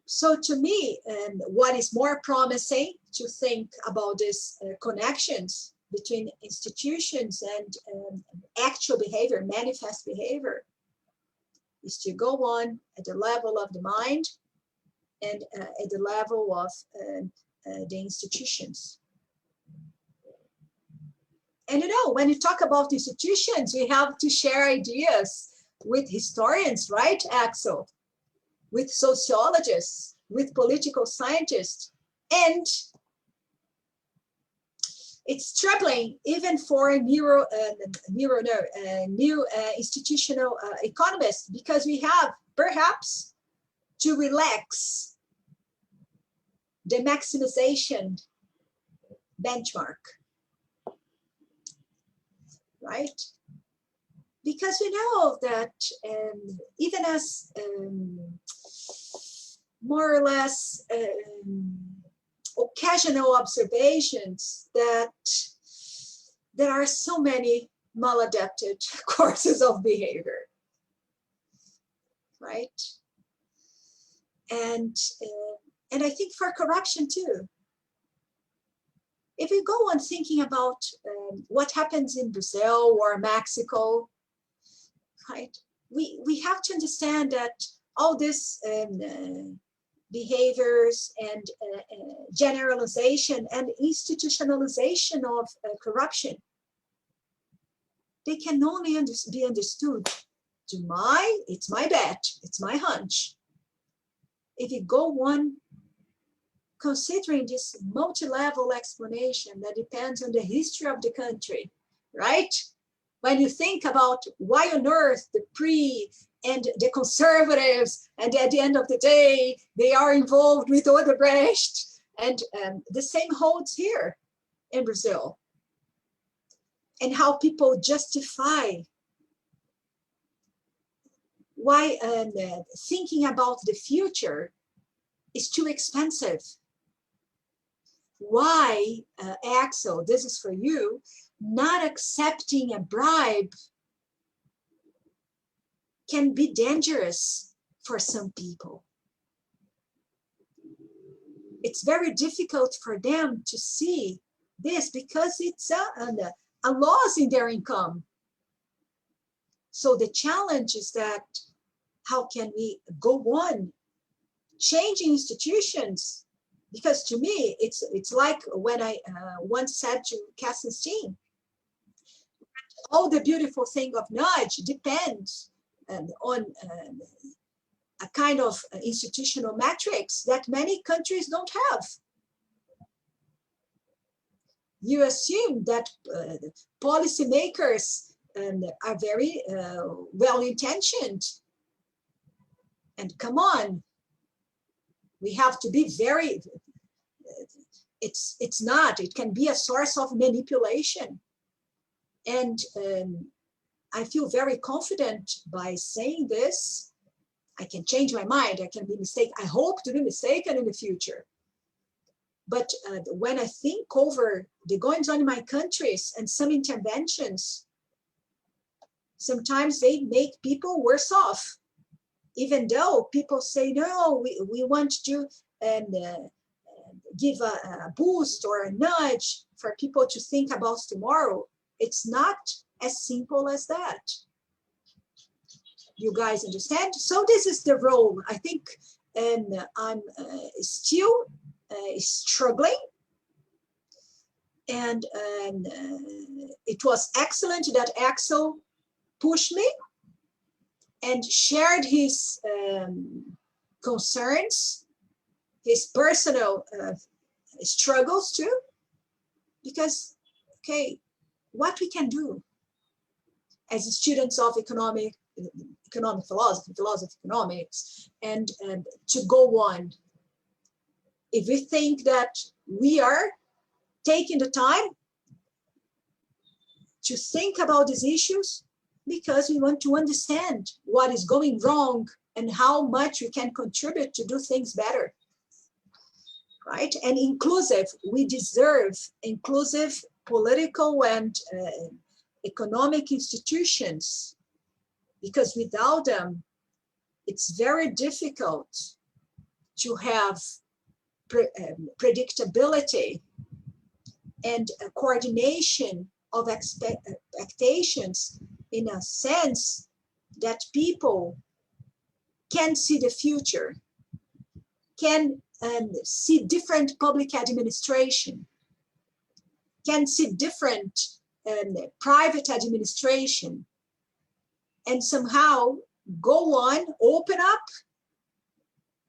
So to me, what is more promising to think about these connections between institutions and actual behavior, manifest behavior, is to go on at the level of the mind and at the level of the institutions. And you know, when you talk about institutions, we have to share ideas with historians, right, Axel? With sociologists, with political scientists. And it's troubling even for new institutional economists, because we have perhaps to relax the maximization benchmark, right? Because we know that even as more or less occasional observations that there are so many maladapted courses of behavior, right? And I think for corruption too. If we go on thinking about what happens in Brazil or Mexico, right? We have to understand that all this behaviors and generalization and institutionalization of corruption, they can only be understood it's my bet, it's my hunch. If you go on considering this multi-level explanation that depends on the history of the country, right? When you think about why on earth the pre and the conservatives, and at the end of the day, they are involved with Odebrecht, and the same holds here in Brazil. And how people justify why thinking about the future is too expensive. Why, Axel, this is for you, not accepting a bribe can be dangerous for some people. It's very difficult for them to see this because it's a loss in their income. So the challenge is that how can we go on changing institutions? Because to me, it's like when I once said to Kassenstein, all the beautiful thing of nudge depends on a kind of institutional matrix that many countries don't have. You assume that policymakers are very well-intentioned. And come on, we have to be very, it's not, it can be a source of manipulation. And I feel very confident by saying this. I can change my mind, I can be mistaken. I hope to be mistaken in the future. But when I think over the goings on in my countries and some interventions, sometimes they make people worse off. Even though people say, no, we want to give a boost or a nudge for people to think about tomorrow. It's not as simple as that. You guys understand? So this is the role, I think, and I'm still struggling. And it was excellent that Axel pushed me and shared his concerns, his personal struggles too, because, okay, what we can do as students of economic philosophy economics, and to go on. If we think that we are taking the time to think about these issues because we want to understand what is going wrong and how much we can contribute to do things better, right? And inclusive, we deserve inclusive political and economic institutions, because without them, it's very difficult to have predictability and coordination of expectations, in a sense that people can see the future, can see different public administration, can see different private administration, and somehow go on, open up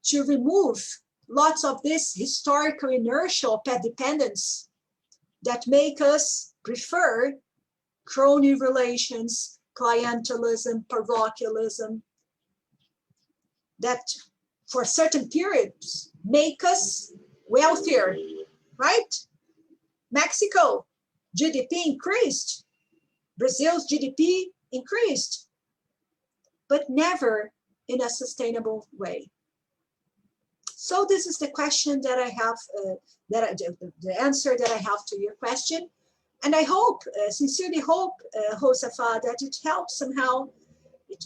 to remove lots of this historical inertial pet dependence that make us prefer crony relations, clientelism, parochialism, that for certain periods make us wealthier, right? Mexico, GDP increased, Brazil's GDP increased, but never in a sustainable way. So this is the question that I have, the answer that I have to your question. And I hope, sincerely hope, Josafat, that it helps somehow, it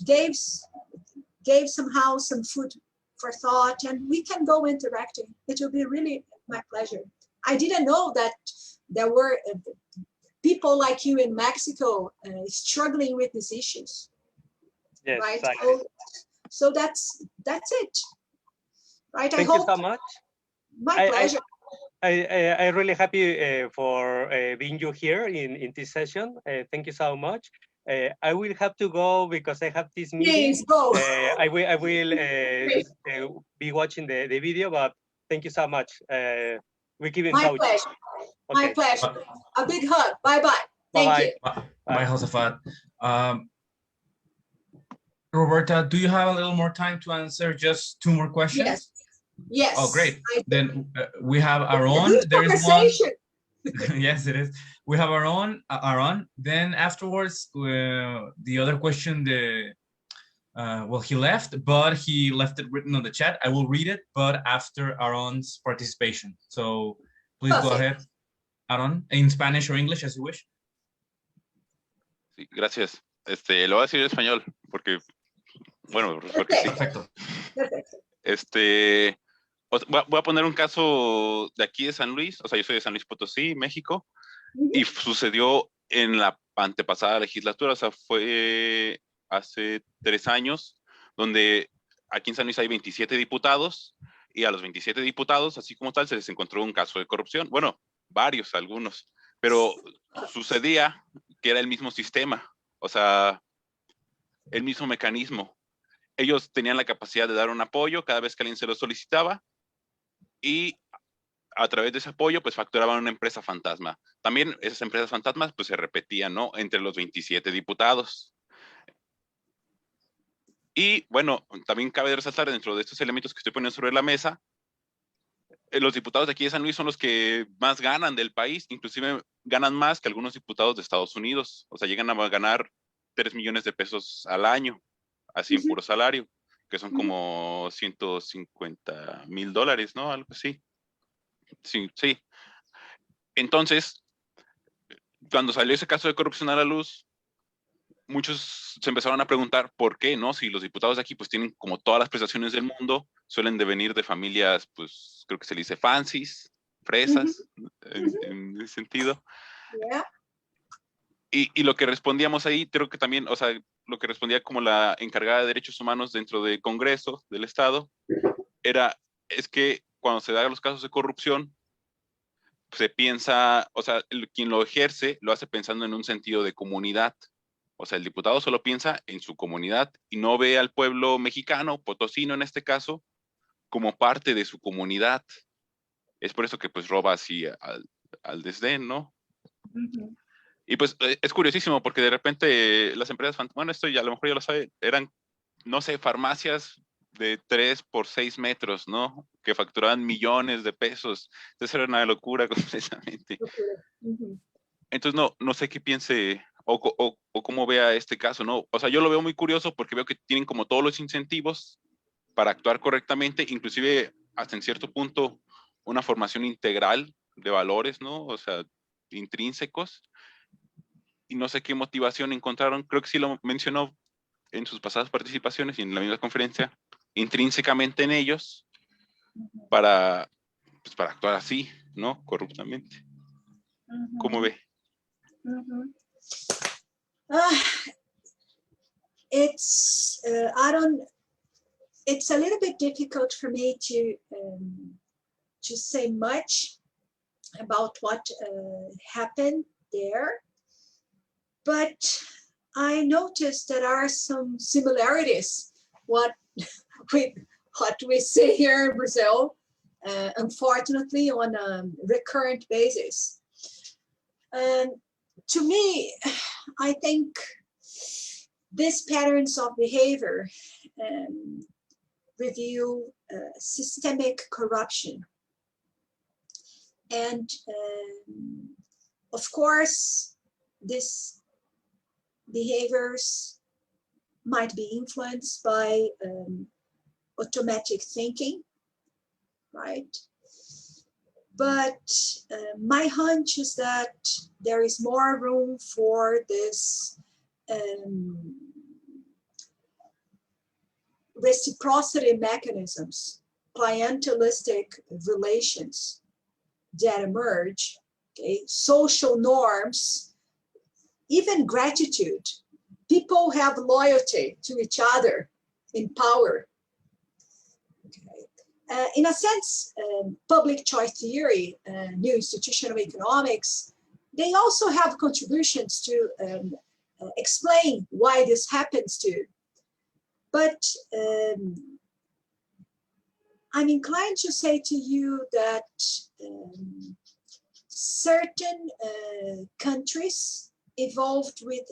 gave somehow some food for thought, and we can go interacting. It will be really my pleasure. I didn't know that there were people like you in Mexico struggling with these issues. Yes, right? exactly. So that's it. Right. Thank you so much. My pleasure. I'm really happy for being you here in this session. Thank you so much. I will have to go because I have this meeting. Please go. I will be watching the video, but thank you so much. We keep in touch. My pleasure. Okay. My pleasure. A big hug. Bye-bye. Thank you. Bye, Josafat. Roberta, do you have a little more time to answer just 2 more questions? Yes. Yes. Oh, great. Then we have our own. There is one. Yes, it is. We have our own. Then afterwards, the other question, well, he left, but he left it written on the chat. I will read it, but after Aaron's participation. So please go ahead, Aaron, in Spanish or English, as you wish. Sí, gracias. Lo voy a decir en español, porque, bueno, porque sí. Perfecto. Voy a poner un caso de aquí de San Luis, o sea, yo soy de San Luis Potosí, México, y sucedió en la antepasada legislatura, o sea, fue hace 3 años, donde aquí en San Luis hay 27 diputados, y a los 27 diputados, así como tal, se les encontró un caso de corrupción. Bueno, varios, algunos, pero sucedía que era el mismo sistema, o sea, el mismo mecanismo. Ellos tenían la capacidad de dar un apoyo cada vez que alguien se lo solicitaba, y a través de ese apoyo, pues facturaban una empresa fantasma. También esas empresas fantasmas, pues se repetían, ¿no? Entre los 27 diputados. Y bueno, también cabe resaltar dentro de estos elementos que estoy poniendo sobre la mesa, los diputados de aquí de San Luis son los que más ganan del país, inclusive ganan más que algunos diputados de Estados Unidos. O sea, llegan a ganar 3 millones de pesos al año, así en puro salario, que son como $150,000, ¿no? Algo así. Sí, sí. Entonces, cuando salió ese caso de corrupción a la luz, muchos se empezaron a preguntar por qué, ¿no? Si los diputados de aquí pues tienen como todas las prestaciones del mundo, suelen devenir de familias, pues creo que se le dice fancies, fresas, en ese sentido. Yeah. Y lo que respondíamos ahí, creo que también, o sea, lo que respondía como la encargada de derechos humanos dentro del Congreso del Estado, es que cuando se dan los casos de corrupción, se piensa, o sea, quien lo ejerce lo hace pensando en un sentido de comunidad. O sea, el diputado solo piensa en su comunidad y no ve al pueblo mexicano, potosino en este caso, como parte de su comunidad. Es por eso que pues roba así al desdén, ¿no? Y pues es curiosísimo porque de repente las empresas, bueno, esto ya a lo mejor ya lo sabe, eran, no sé, farmacias de 3 por 6 metros, ¿no? Que facturaban millones de pesos. Entonces era una locura completamente. Entonces no sé qué piense o cómo vea este caso, ¿no? O sea, yo lo veo muy curioso porque veo que tienen como todos los incentivos para actuar correctamente, inclusive hasta en cierto punto una formación integral de valores, ¿no? O sea, intrínsecos. Y no sé qué motivación encontraron, creo que sí lo mencionó en sus pasadas participaciones y en la misma conferencia, intrínsecamente en ellos para actuar así, ¿no? Corruptamente. ¿Cómo ve? it's a little bit difficult for me to say much about what happened there, but I noticed there are some similarities with what we see here in Brazil, unfortunately, on a recurrent basis. And to me, I think these patterns of behavior reveal systemic corruption. And of course, these behaviors might be influenced by automatic thinking, right? But my hunch is that there is more room for this reciprocity mechanisms, clientelistic relations that emerge, okay? Social norms, even gratitude. People have loyalty to each other in power. Okay. In a sense, public choice theory, new institutional economics, they also have contributions to explain why this happens too. But I'm inclined to say to you that certain countries evolved with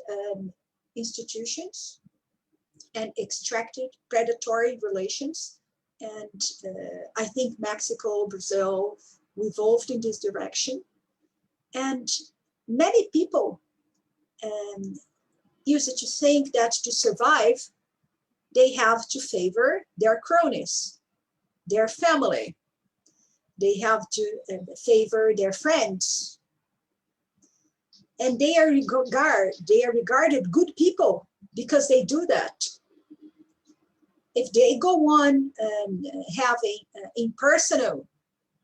institutions and extracted predatory relations. And I think Mexico, Brazil evolved in this direction. And many people used to think that to survive, they have to favor their cronies, their family. They have to favor their friends. And they are regarded good people because they do that. If they go on having impersonal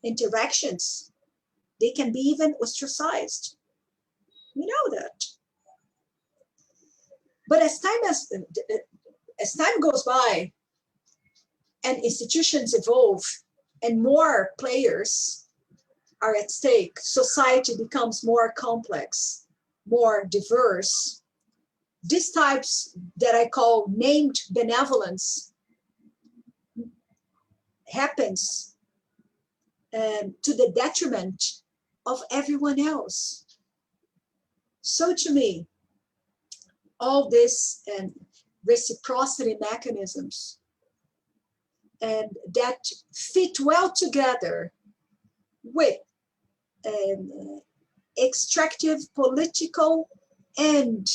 interactions, they can be even ostracized. We know that. But as time goes by and institutions evolve and more players are at stake, society becomes more complex, more diverse. These types that I call named benevolence happens to the detriment of everyone else. So to me, all this reciprocity mechanisms that fit well together with extractive political and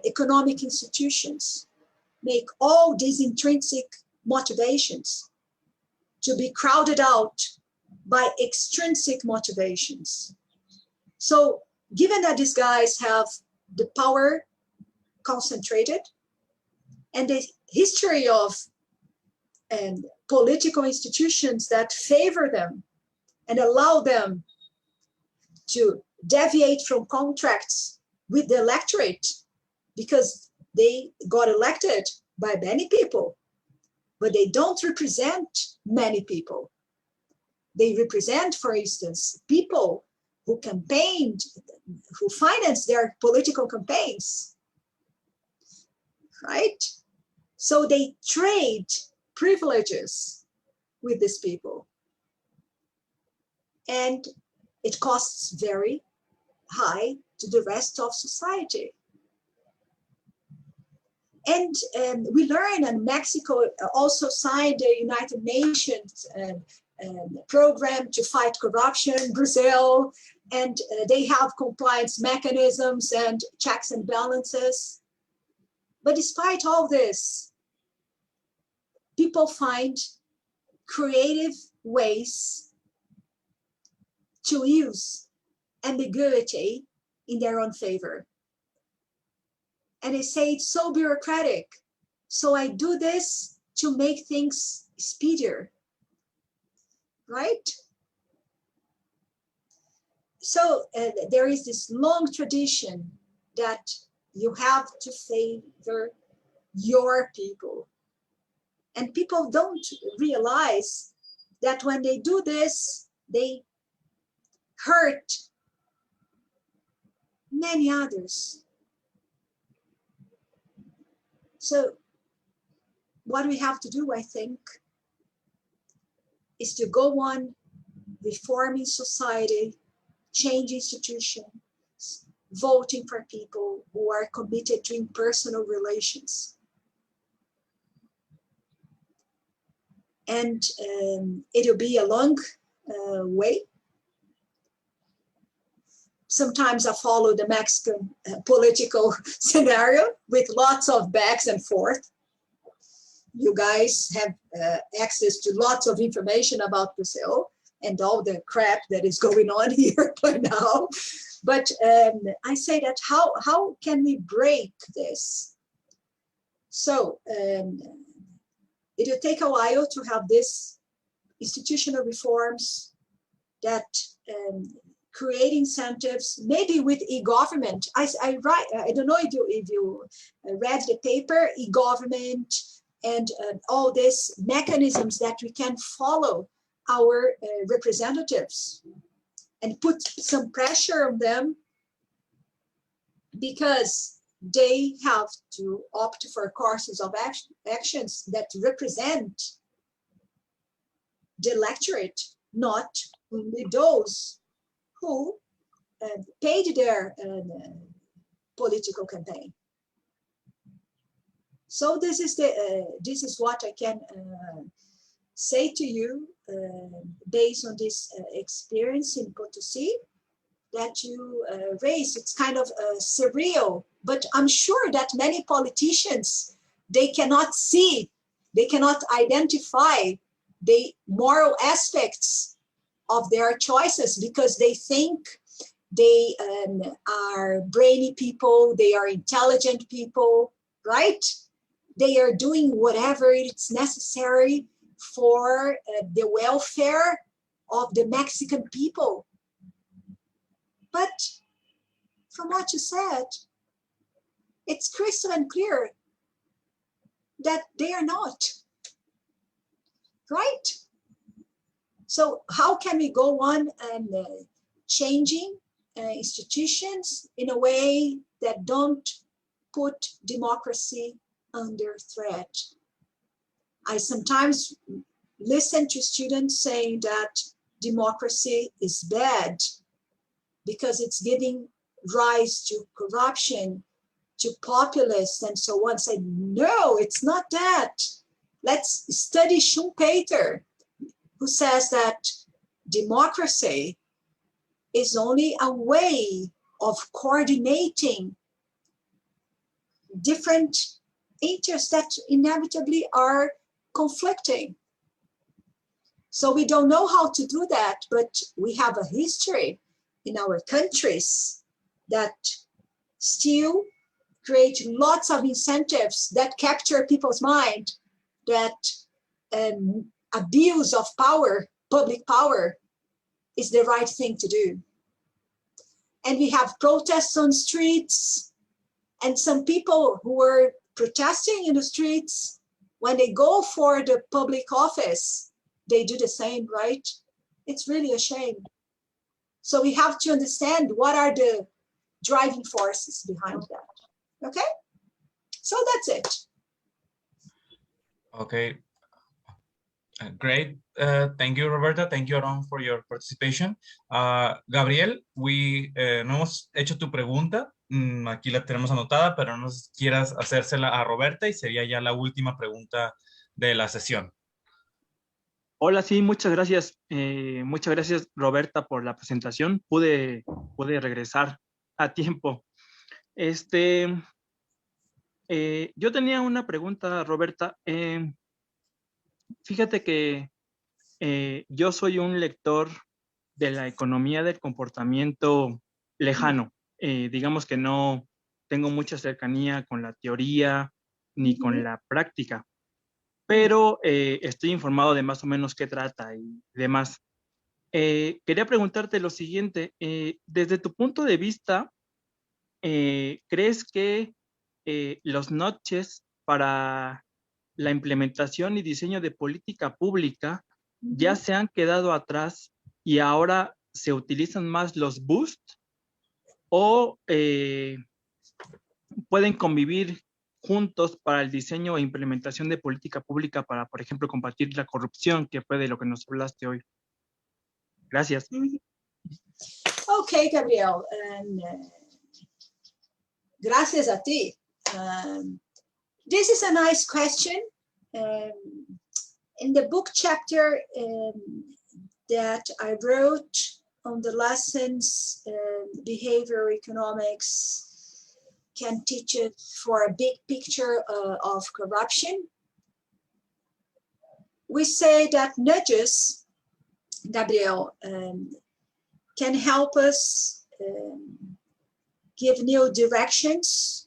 economic institutions make all these intrinsic motivations to be crowded out by extrinsic motivations. So given that these guys have the power concentrated and the history of political institutions that favor them and allow them to deviate from contracts with the electorate because they got elected by many people, but they don't represent many people. They represent, for instance, people who campaigned, who financed their political campaigns, right? So they trade privileges with these people. And it costs very high to the rest of society. And we learn, and Mexico also signed the United Nations program to fight corruption, Brazil, and they have compliance mechanisms and checks and balances. But despite all this, people find creative ways to use ambiguity in their own favor. And they say it's so bureaucratic, so I do this to make things speedier, right? So there is this long tradition that you have to favor your people. And people don't realize that when they do this, they hurt many others. So what we have to do, I think, is to go on reforming society, change institutions, voting for people who are committed to impersonal relations. And it'll be a long way. Sometimes I follow the Mexican political scenario with lots of backs and forth. You guys have access to lots of information about Brazil and all the crap that is going on here right now. But I say that how can we break this? So it'll take a while to have this institutional reforms that create incentives, maybe with e-government. I don't know if you read the paper, e-government, and all these mechanisms that we can follow our representatives and put some pressure on them, because they have to opt for courses of actions that represent the electorate, not only those who paid their political campaign. So this is what I can say to you based on this experience in Potosí that you raised. It's kind of surreal, but I'm sure that many politicians, they cannot see, they cannot identify the moral aspects of their choices because they think they are brainy people, they are intelligent people, right? They are doing whatever it's necessary for the welfare of the Mexican people. But from what you said, it's crystal and clear that they are not, right? So how can we go on and changing institutions in a way that don't put democracy under threat? I sometimes listen to students saying that democracy is bad because it's giving rise to corruption, to populists and so on. Say, no, it's not that. Let's study Schumpeter, who says that democracy is only a way of coordinating different interests that inevitably are conflicting. So we don't know how to do that, but we have a history in our countries that still create lots of incentives that capture people's mind, that abuse of power, public power, is the right thing to do. And we have protests on streets, and some people who were protesting in the streets, when they go for the public office, they do the same, right? It's really a shame. So we have to understand what are the driving forces behind that, okay? So that's it. Okay, great. Thank you, Roberta. Thank you, Aaron, for your participation. Gabriel, no hemos hecho tu pregunta. Aquí la tenemos anotada, pero no sé si quieras hacérsela a Roberta y sería ya la última pregunta de la sesión. Hola, sí, muchas gracias. Muchas gracias, Roberta, por la presentación. Pude regresar a tiempo. Yo tenía una pregunta, Roberta. Fíjate que yo soy un lector de la economía del comportamiento lejano. Digamos que no tengo mucha cercanía con la teoría ni con la práctica, pero estoy informado de más o menos qué trata y demás. Quería preguntarte lo siguiente. Desde tu punto de vista, ¿crees que los notches para la implementación y diseño de política pública ya se han quedado atrás y ahora se utilizan más los boost o pueden convivir juntos para el diseño e implementación de política pública para, por ejemplo, combatir la corrupción, que fue de lo que nos hablaste hoy. Gracias. Okay, Gabriel. Gracias a ti. This is a nice question. In the book chapter that I wrote on the lessons behavioral economics can teach it for a big picture of corruption, we say that nudges, Gabriel, can help us give new directions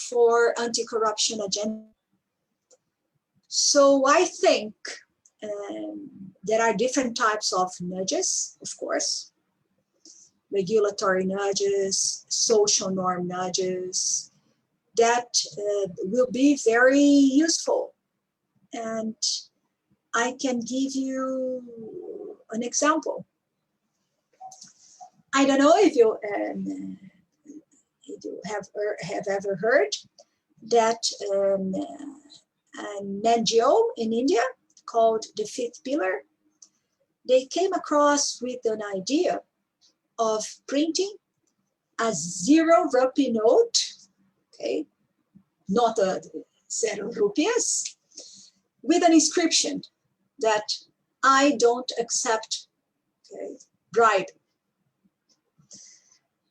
for anti-corruption agenda. So I think there are different types of nudges, of course, regulatory nudges, social norm nudges, that will be very useful. And I can give you an example. I don't know if you have ever heard that an NGO in India called the Fifth Pillar, they came across with an idea of printing a 0 rupee note, okay, not a 0 rupees, with an inscription that I don't accept, okay, bribe.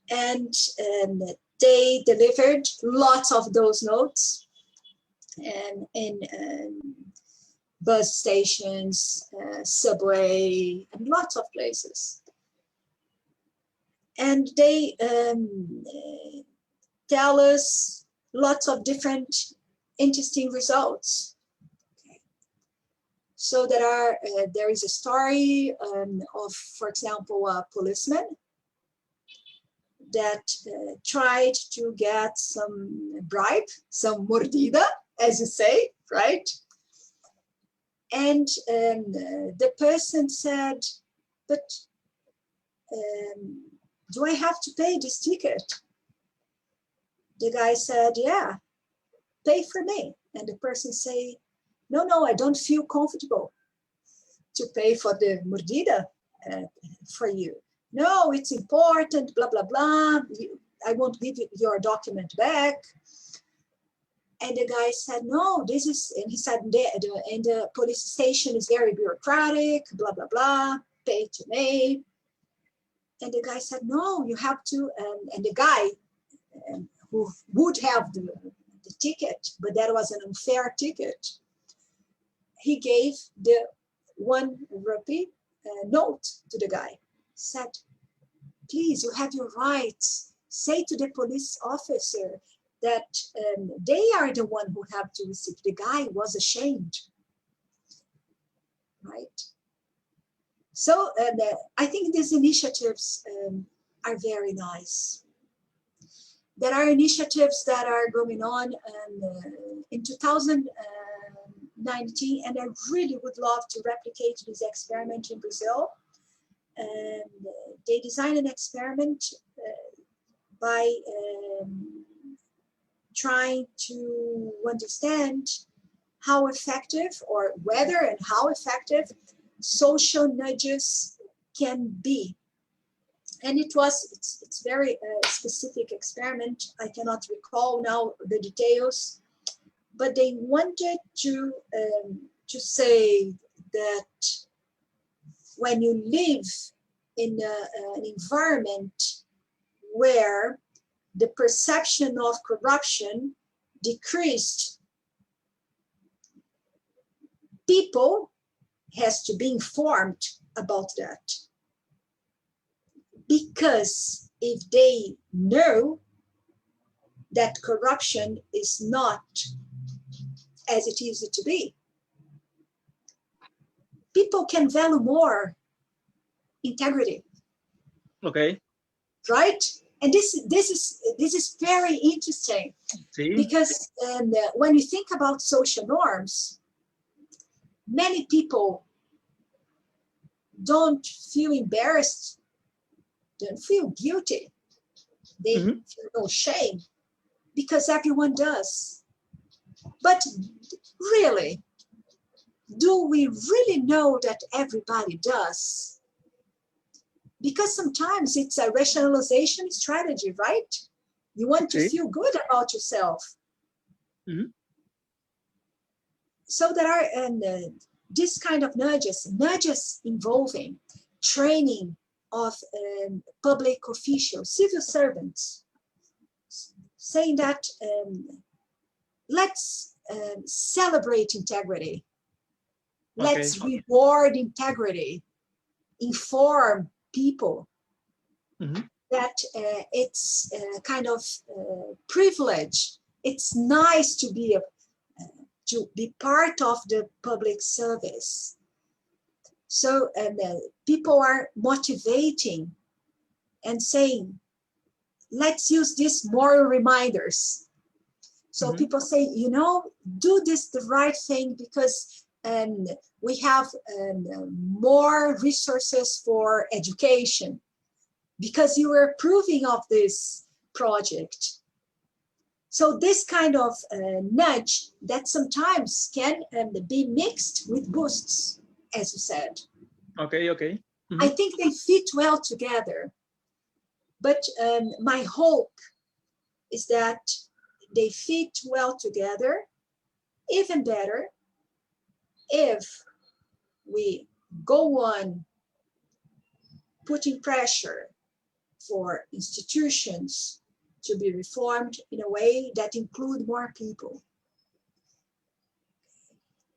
And they delivered lots of those notes and in bus stations, subway, and lots of places. And they tell us lots of different interesting results. Okay. So there is a story of, for example, a policeman that tried to get some bribe, some mordida, as you say, right? And the person said, but do I have to pay this ticket? The guy said, yeah, pay for me. And the person say, no, I don't feel comfortable to pay for the mordida for you. No, it's important, blah, blah, blah. I won't give you your document back. And the guy said, no, this is, and he said, and the police station is very bureaucratic, blah, blah, blah, pay to me. And the guy said, no, you have to, and the guy who would have the ticket, but that was an unfair ticket, he gave the 1 rupee note to the guy, said, please, you have your rights. Say to the police officer that they are the one who have to receive. The guy was ashamed, right? So I think these initiatives are very nice. There are initiatives that are going on in 2019, and I really would love to replicate this experiment in Brazil. They designed an experiment by trying to understand how effective, or whether and how effective, social nudges can be. And it's very specific experiment. I cannot recall now the details, but they wanted to say that when you live in an environment where the perception of corruption decreased, people has to be informed about that. Because if they know that corruption is not as it used to be, people can value more integrity. Okay. Right? And this is very interesting, because when you think about social norms, many people don't feel embarrassed, don't feel guilty, they feel no shame, because everyone does. But really, do we really know that everybody does? Because sometimes it's a rationalization strategy, right? You want to feel good about yourself. So there are this kind of nudges involving training of public officials, civil servants, saying that let's celebrate integrity. Let's reward integrity, inform people that it's kind of privilege. It's nice to be part of the public service. So people are motivating and saying, let's use these moral reminders. So people say, you know, do this the right thing, because we have more resources for education, because you were approving of this project. So this kind of nudge that sometimes can be mixed with boosts, as you said. Okay. I think they fit well together. But my hope is that they fit well together, even better, if we go on putting pressure for institutions to be reformed in a way that include more people.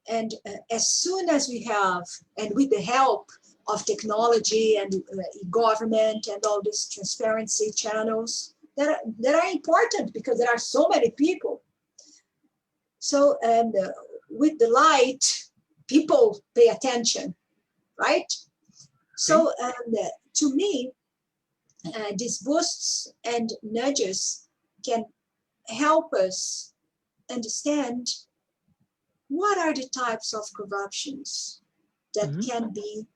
And as soon as we have, and with the help of technology and government and all these transparency channels that are important, because there are so many people. So with the light, people pay attention, right? So to me, these boosts and nudges can help us understand what are the types of corruptions that can be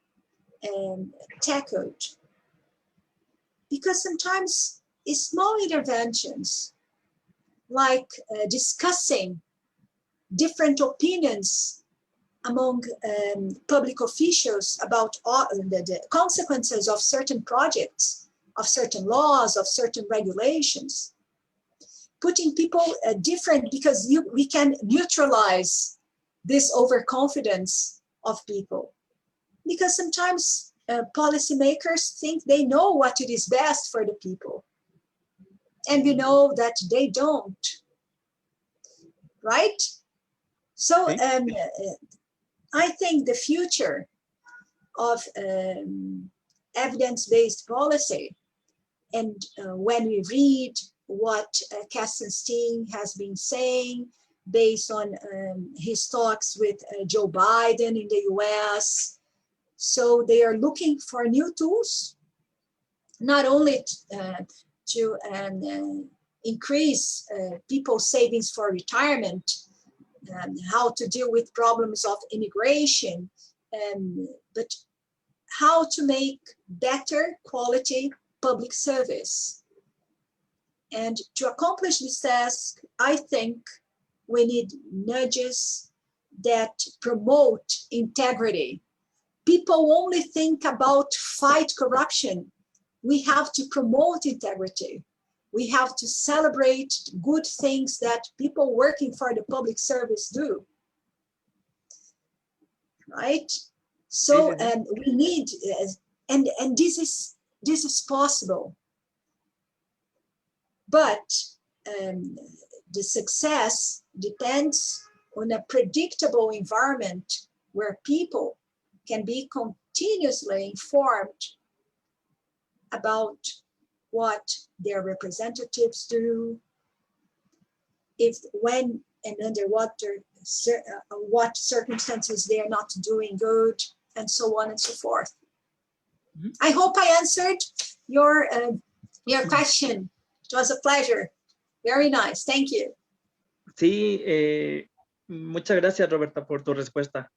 tackled. Because sometimes it's small interventions, like discussing different opinions among public officials about the consequences of certain projects, of certain laws, of certain regulations. Putting people different, because we can neutralize this overconfidence of people. Because sometimes policymakers think they know what it is best for the people. And we know that they don't, right? So I think the future of evidence-based policy, and when we read what Kastenstein has been saying based on his talks with Joe Biden in the US, so they are looking for new tools, not only to increase people's savings for retirement, how to deal with problems of immigration, but how to make better quality public service. And to accomplish this task, I think we need nudges that promote integrity. People only think about fight corruption. We have to promote integrity. We have to celebrate good things that people working for the public service do, right? So we need, and this is possible. But the success depends on a predictable environment where people can be continuously informed about what their representatives do, when and under what circumstances they are not doing good, and so on and so forth. I hope I answered your your question. It was a pleasure. Very nice. Thank you. Sí, muchas gracias, Roberta, por tu respuesta.